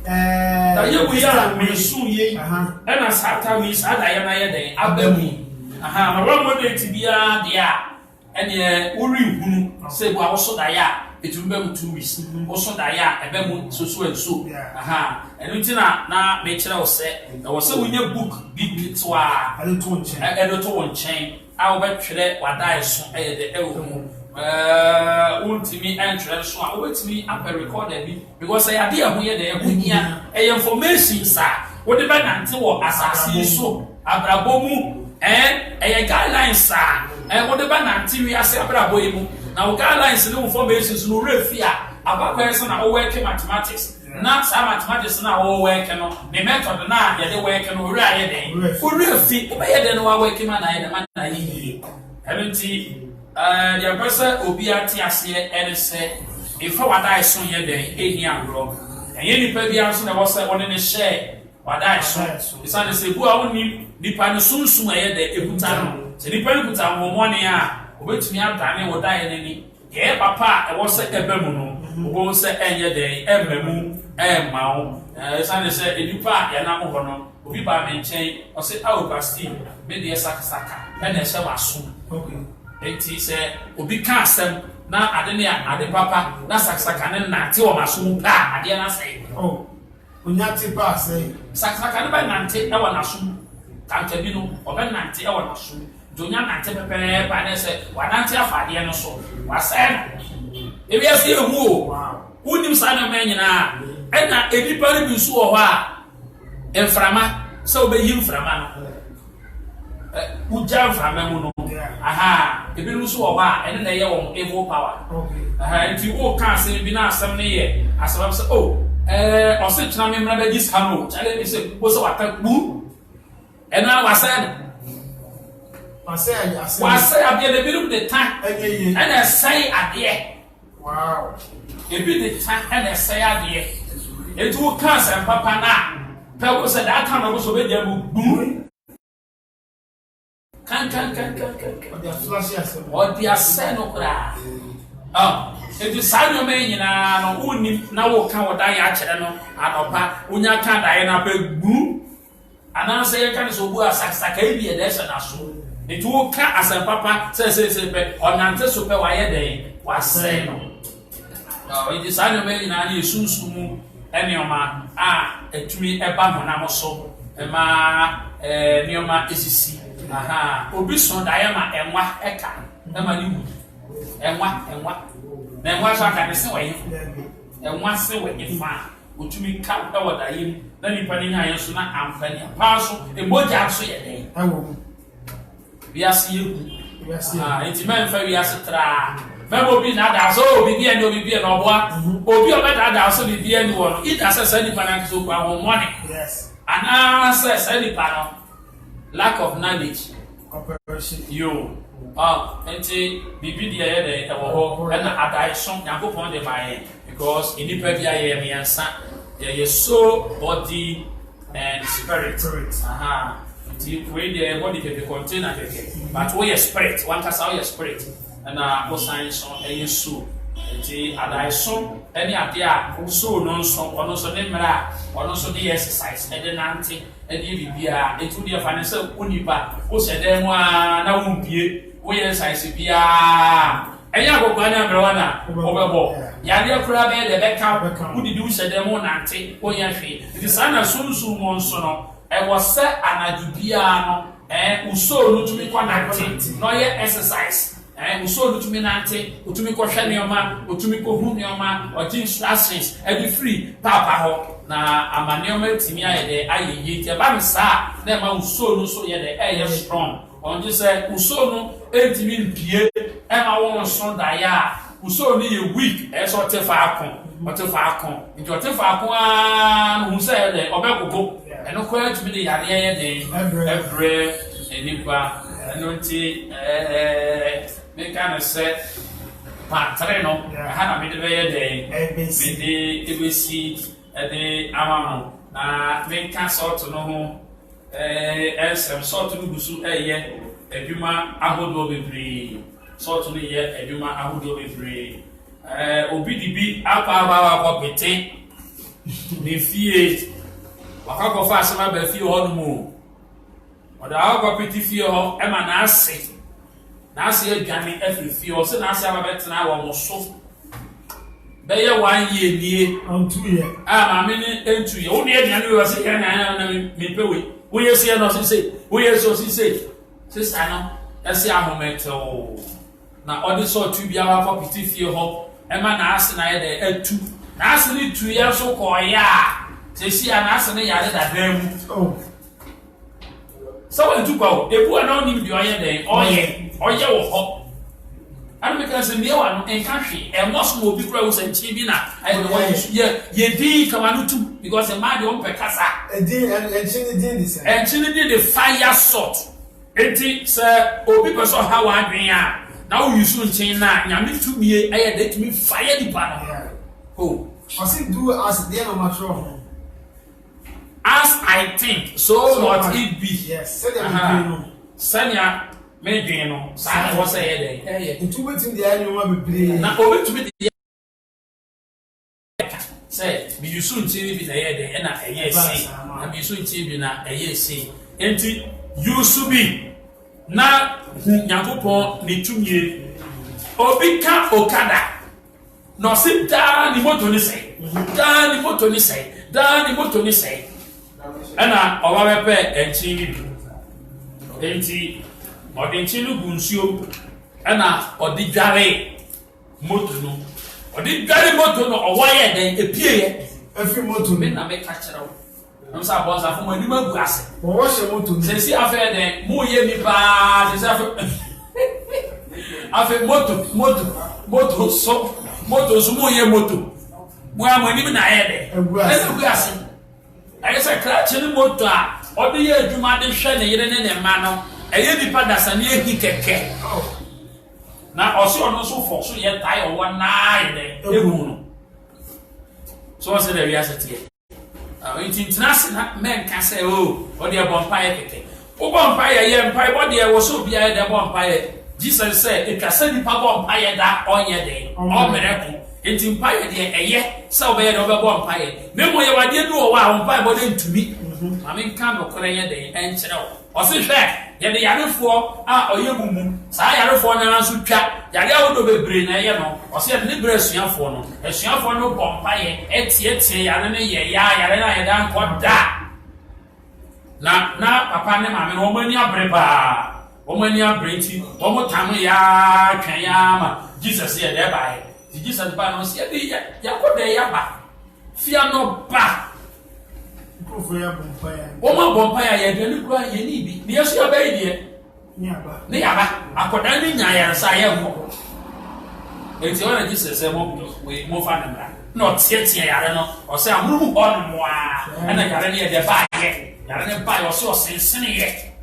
da ye bu ya me su ye na sata wi sa da ya na ye den abem ma wo date bia dia ene wori hunu se bu a wo so da ya it will be 2 weeks. Also, Daya, a bemu so and so. And we na make sure say there was a winning book, big to a little one chain. I'll bet you what I saw the elbow. To me entrance, so I wait me up and record it because I idea who there a information, sir. What the band until assassin so Abrabomu and a guideline, sir. And what the band until we are Abrabomu. Now, guidelines and information no refia about person are working mathematics. Not some mathematics now all working on the method now, they're working on right. For real feet, than one working man, I am haven't the person will be at here and say, if I saw your day, 8 young bro, and any baby answer was one in a share. What I saw, it's on the say, who I only the pan soon soon ahead the Eputano. So the pen put our money. Wait me up, Danny, or die any. Yeah, Papa, I was a bemuno, who won't say any day, Emmemu, Emma, Sunday said, a new part, and I'm over, who be by me chain, or say, oh, Bastille, maybe a saka, and a summer soon. Okay. It said, who be cast them, now I didn't at the Papa, not Saxacan and Nanti or Masum, I didn't say. Oh, when Nanti pass, say, Saxacan by Nanti, I want to assume, Cantabino, or Ben Nanti, I want to assume. Dunya nante pepe pa ne se wanante afade no so wasen e bia se ehu unim sa na man nyina e na enipa ri bisu wo ha emframa se obeyi mframa no uja mframa mu no ebi no so wo ha ene na ye wo evil power nti wo ka se bi na asem ne ye asem se o se tena me mra ba gis hano chale ni se wo se watakbu ena wasen I say, I'll be a bit of the time and I say at the end. Wow. It be the time and I say at the end. It will cast and Papa now. Papa said that time I was over there. Boom. Can. What the ascent of that? It is Samuel Main and only now come what I actually know. And Opa, when you can't die in a big boom. And I say, I can't so good as Sakabi and that's an assault. It will cut as a papa says, or Nante super wire day was saying. It is anyway in any soon, any of my to me a bam on Amoso, and my Neoma is Obison Diana and what Eka, and what, then what's I can say, and what's the way you find, which me cut over the in, then you put in your son and plenty of parcel, and what you say a day. We are seeing it's men for we are tra. Member be not as so be and no be no one, or be a better also be anyone. It has any financial money. Yes. And answers any panel. Lack of knowledge. yo enti bibi dia ye de ewo ho na adai so Yakobon de my because inipa bia ye miansa ye soul, body and spirit. Enti we the body can contain but we spirit one cast our spirit and what science on a soul. Enti adai so any ade a soul no so ono so ne mra ono so the exercise e de nante e de bibia etu de finance onipa o se dem a na wumpie wo exercise bia enya kokwa na mra wana obebo ya de kura be de beka wo di se dem nante wo ya hwe it is ana sunsun mo nso no e wo se anadubia no uso no tumi kwa nante no ye exercise uso no tumi nante utumi ko hwe neoma utumi ko hu neoma o tin instructions e be free papa ho na amaneoma timi aye de ayeyi ti ba msa na ma uso no so ye de eye strong on just say uso no entimi mpie e ma won so da ya uso no ye weak e so te fa akon o te fa akon nti o te fa akon a no say de obekoko e no kwa tumi de yare ye de every enipa no nti me kind say patre no ha na me de be de me de ebesi de amano na me ka sort no ho SM sort no gusu eye adwuma ahodo bebre sort no ye adwuma ahodo bebre obi dibi apa kwa pete me fie wakako fa asema ba fie ho no mu oda akwa pete fie ho e ma na ase adwane afiri fie o se na ase aba betena wo mo so be ye 1 year nie on 2 year ma me ni 2 year wo ne adwane we se ya na me pewe wo ye se no se wo ye so se sana ese ahometo na odi so tu bia wa kwa pete fie ho e ma na ase na ye de atu na ase ni 2 year so ko ya se si na ase ne ya de da dam so en tu kwa ebu ana oni bi oye de oye wo ho and because in the one in country e must mo bi kura wo sanchi bi na I don't want ye di kamanu tu because a man don pekasa e chini di the fire sort enti say obi person how adwen a na wo yusu nchin na nyame tumie e dey tumi fire di pa no I think do as the end of as I think so what it be yes say them sanya me dwen no sa wo say dey ntu betim dey anyo ma bebre na obi tumi dey say bi yusu nchin bi na dey na eye si na bi yusu nchin bi na eye si enti yusu bi na Yakobon ni tumie obi ka okada no sit down ni moto ni say down ni moto ni say down ni moto ni say ana oba bepe enchin bi enti odinchi lu gunsuo ana odidware moto no odidware moto no owaye den epie ye every moto me na me ka kire wo am sa bon sa fo anima gu ase wo washe moto no se si afa den mo ye mi pa se afa moto so mo ye moto mo amani na ye de e gu ase ayi se kra chini moto a odi ye adwuma de hwe ne yire ne ne ma no eye nipa dasane ehi keke na osi ono so fo so ye tai o wa na ye ehu no so what's the reality international na men can say oh odi e bonfire keke o bonfire ye mpai body e wo so bia de bonfire Jesus said it can say nipa bonfire da onye de o miracle enti mpai de eye se obeye de obebo mpai me mo ye wade du o wa mpai body ntumi mame kan no kore ye de enkyere o se hwe ye de yarefo a oye mumu sa yarefo na nso twa yare awodo bebre na ye no o se de bre suafo no esuafo no bompai etie yare ne ye yare na ye dan ko da na papa ne mame no o mani abreba o mani abreti o mo tam ya twan ya ma Jesus ye de ba ye Jesus ba no se de ya ko de ya ba fia no ba Oma bompaya ye de ni kura ye ni bi. Ni yesu ya bayi de. Ni yaba. Akoda ni nya ya sa ye ho. Enti ona Jesus say mo fa na mra. No tie yare no. O say amuru ho no mo a. Na yare ni ye de ba ye. Yare ne ba ye o so sensene ye.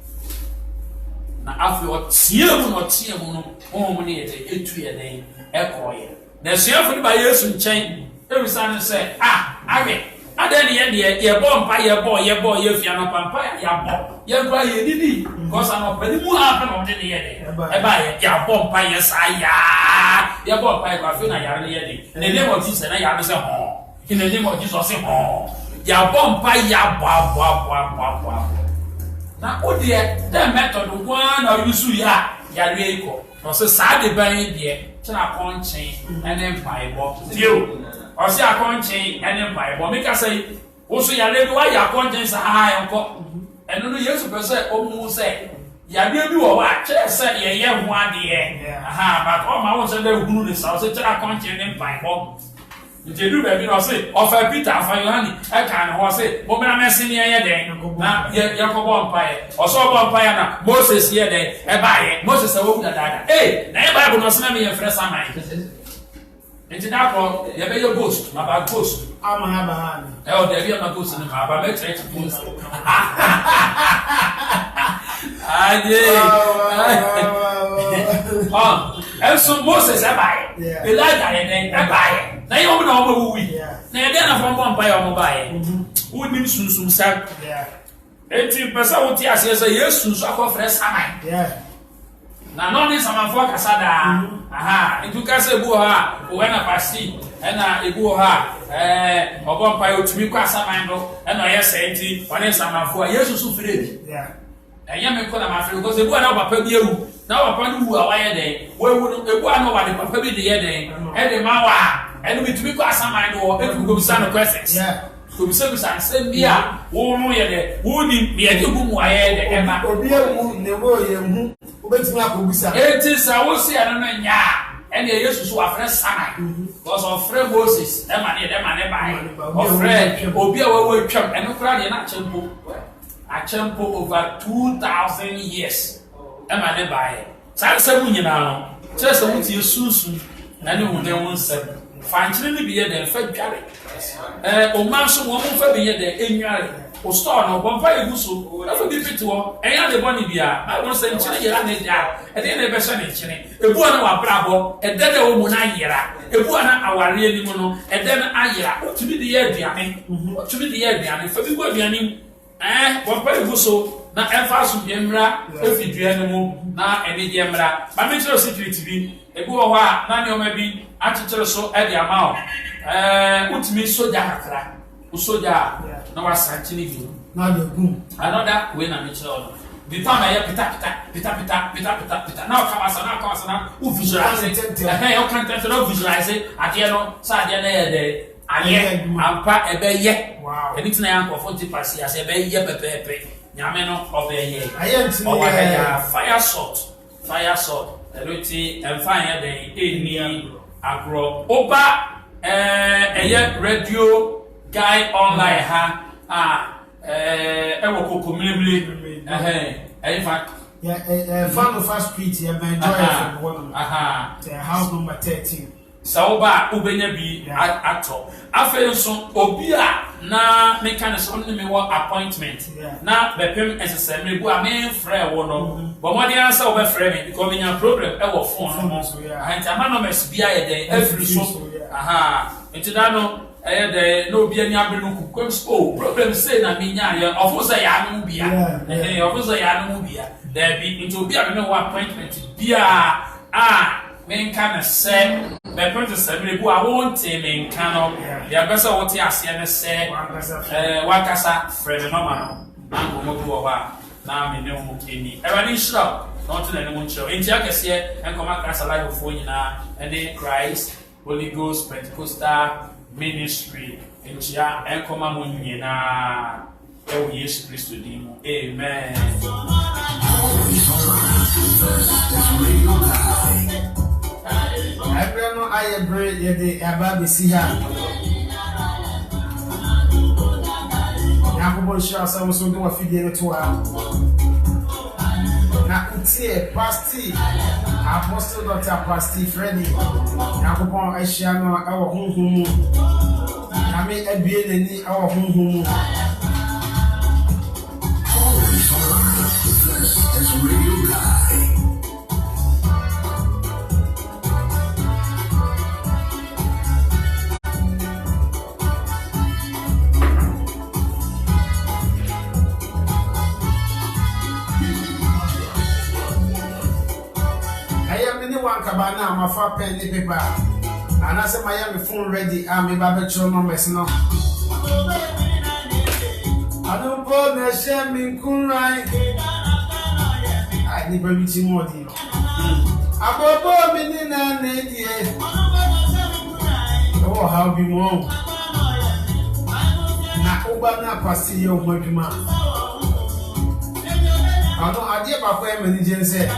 na afi otie mu no omo ne yete etu ye den ekoye na suafo ni ba Yesu nchen ebisa ne se age adan ye bompa ye fia no pampa ya bo ye bra ye didi because am pani mu ha pe no de ne ye de e ba ye ya bompa ye sa ya bompa ye kwa fi na ya ne ye de ne name of Jesus na ya be se ho in the name of Jesus say ho ya bompa ya bwa na o de the method one or use ya re ko no se sa de ban de tena konchen ene Bible dio o se akonchen ene Bible make say wo so ya le wa ya konchen sa ha enko eno no Yesu pe se o mu se ya de bi wo wa che se ye ho ade but o ma wo se de hunu ne sa se tena konchen ene Bible Jedu baby no say offer Peter afa Yohani e kan ho say mo bra mesi ne ye den na ye kobo mpae o so bo mpae na Moses ye den e ba ye Moses e wo da na e Bible no say me ye fresh amai enti na ko ye be ye ghost ma ba ghost ama ba e o de bi ma ghost ne ma ba me church ghost so Moses e ba ye Elijah ye den e ba ye na yo na omo wuwi na ye na fo mpa ya omo bae woni sunsun sa enti pesa woti ase se Yesu so akofre samai na no ni samafo kasada entu kase bu ha o na pasti na ebu ha obo mpa ya otumi kwa samai do na ye se enti one samafo Yesu so fredi enya me ko na mafre ko se bu na papa bi ewu na papa no wu awaye den wewu no ebu na wa de papa bi de ye den e de ma wa and we to be quite some mind or go some questions. To be service and send me a woman, who didn't be a good wire, the Emma, or be a woman, the boy, who makes me up with some. It is, I will say, I don't know, and they used to have friends, son, was of friend Moses, Emma, of friend, or be a way chump, and no crowd in a champo over 2,000 years. Emma, they buy it. Sansa, you know, just a little soon, and you won't say. Fanchini bi ye den fa dware o man so wo fa bi ye den enware o store no bompa eguso na fa bi fitwo enya de boni bia I won say nchine yera na dia e de na be so ne nchine ebu na wa brabo e de de wo mu na yera ebu na aware ni mu no e de na ayera o tumi de ye aduane fa bi go aduane bompa eguso na emfa so bi mra efidua ne mu na ene de mra ba me chiro secret bi ebu ho a na ne o ma bi achichere so e de ama o utimi soja kakra o soja na wasanchi ni bi na de gum another we na me chiro the time I pita now come as na o visualize o kan tell no visualize ade no sa ade na ye de aye ampa e be ye anything I am for 40 pass as e be ye pepepe nyame no obeye aye ntimi fire sword eloti emfa ye de eni agro oba radio guy online ha ewo kokomlebele in fact fan of us street you enjoy from one house number 13 Sauba ubenya bi ato afen so obi a na meka so ne me wo appointment na bepem esese me bu a me frɛ wo no bo mo dey answer wo be frɛ me because me nya problem e wo phone no anti anonymous bi aye dey every so enti da no eye dey no obi ani abre no kukwem so problem say na me nya ye ofo say ya no bia ofo say ya no bia there be enti obi a me wo appointment bia menka na se me printer se me bu a won te menka no ya besa wo te ase ne se wakasa friend no ma no na mo bu wo ba na me ne mo keni everybody shout not to anyone show in tia kese en koma kasa live fo nyina and Christ Holy Ghost Pentecostal Ministry in tia en koma mo nyina e wo Yesu Kristo di mo amen. Everyone I bread the Ababi Siha. Yakubo shall some so do a figure to her. Now it's here, Pasty, Apostle Dr. Pasty Freddy. Yakubo I shall know our home. I may a beard in our home. This is Radio God. One cabana, my far pen paper. And I said, my young phone ready. I'm a babatron no mess no. I don't bother me, share me, kunrai. I need to be more deal. I bought me in an idiot. Oh, how be more. Now, Obama Pasty, your Mojima. I know I did my family, Jen said.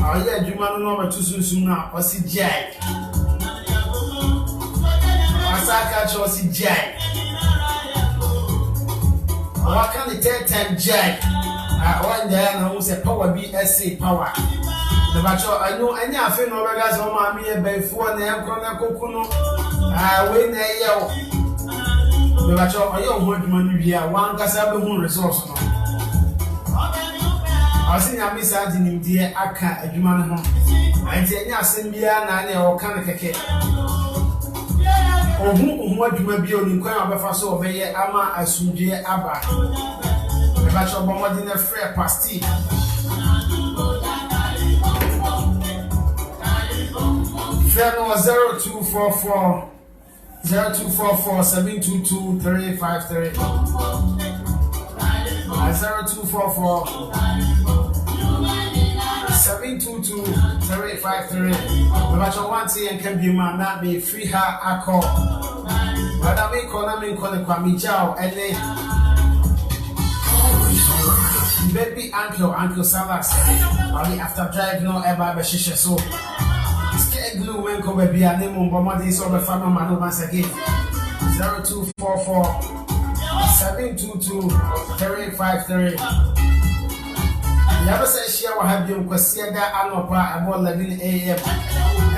Oh yeah, you man know about too soon now. What's it Jack? Masaka chose Jack. What can the third time Jack? I want there and who say power BSC power. The battle I know any of you know regards on my me before the Emperor Kokuno. I win a year. The battle I don't want money here. One Casabe who resource. I think I miss out in the Aka, a human home. I tell you, Simbia, Nani, or Kanaka. Or who what you may be on inquire of a faso of a year, Ama, as soon as Abba. The batch of Bomba in a fair pasty. Fair 0244 0244 722 353 0244 722 353. But one thing and can be man not be free her a call. But I mean, call the Kwame Chow and baby Uncle Salas. Only after drive no ever be shisha so. Scared glue when come baby and name on Bomadi so the family man once again. 0244 722 353. Never say she will have you because that anopa about 11 a.m.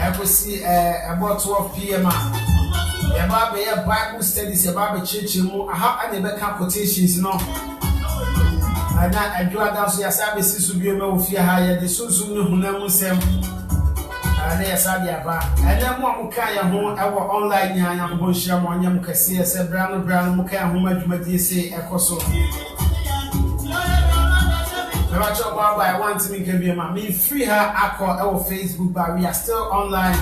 I will see about 12 p.m. About a Bible studies about church. I have any back quotations, no. And I do down so your services will be able to hire the Susan who never say. And they are sad about. And then one Mukaya home, our online Yan Busham on Yamkasi, said Brown Mukaya, who might say a coso. I want to make a me free her acco our Facebook, but we are still online.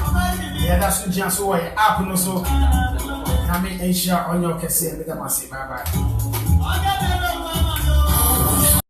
Yeah, that's what just so I app and also. I mean, Asia on your cassette with a massive bye bye.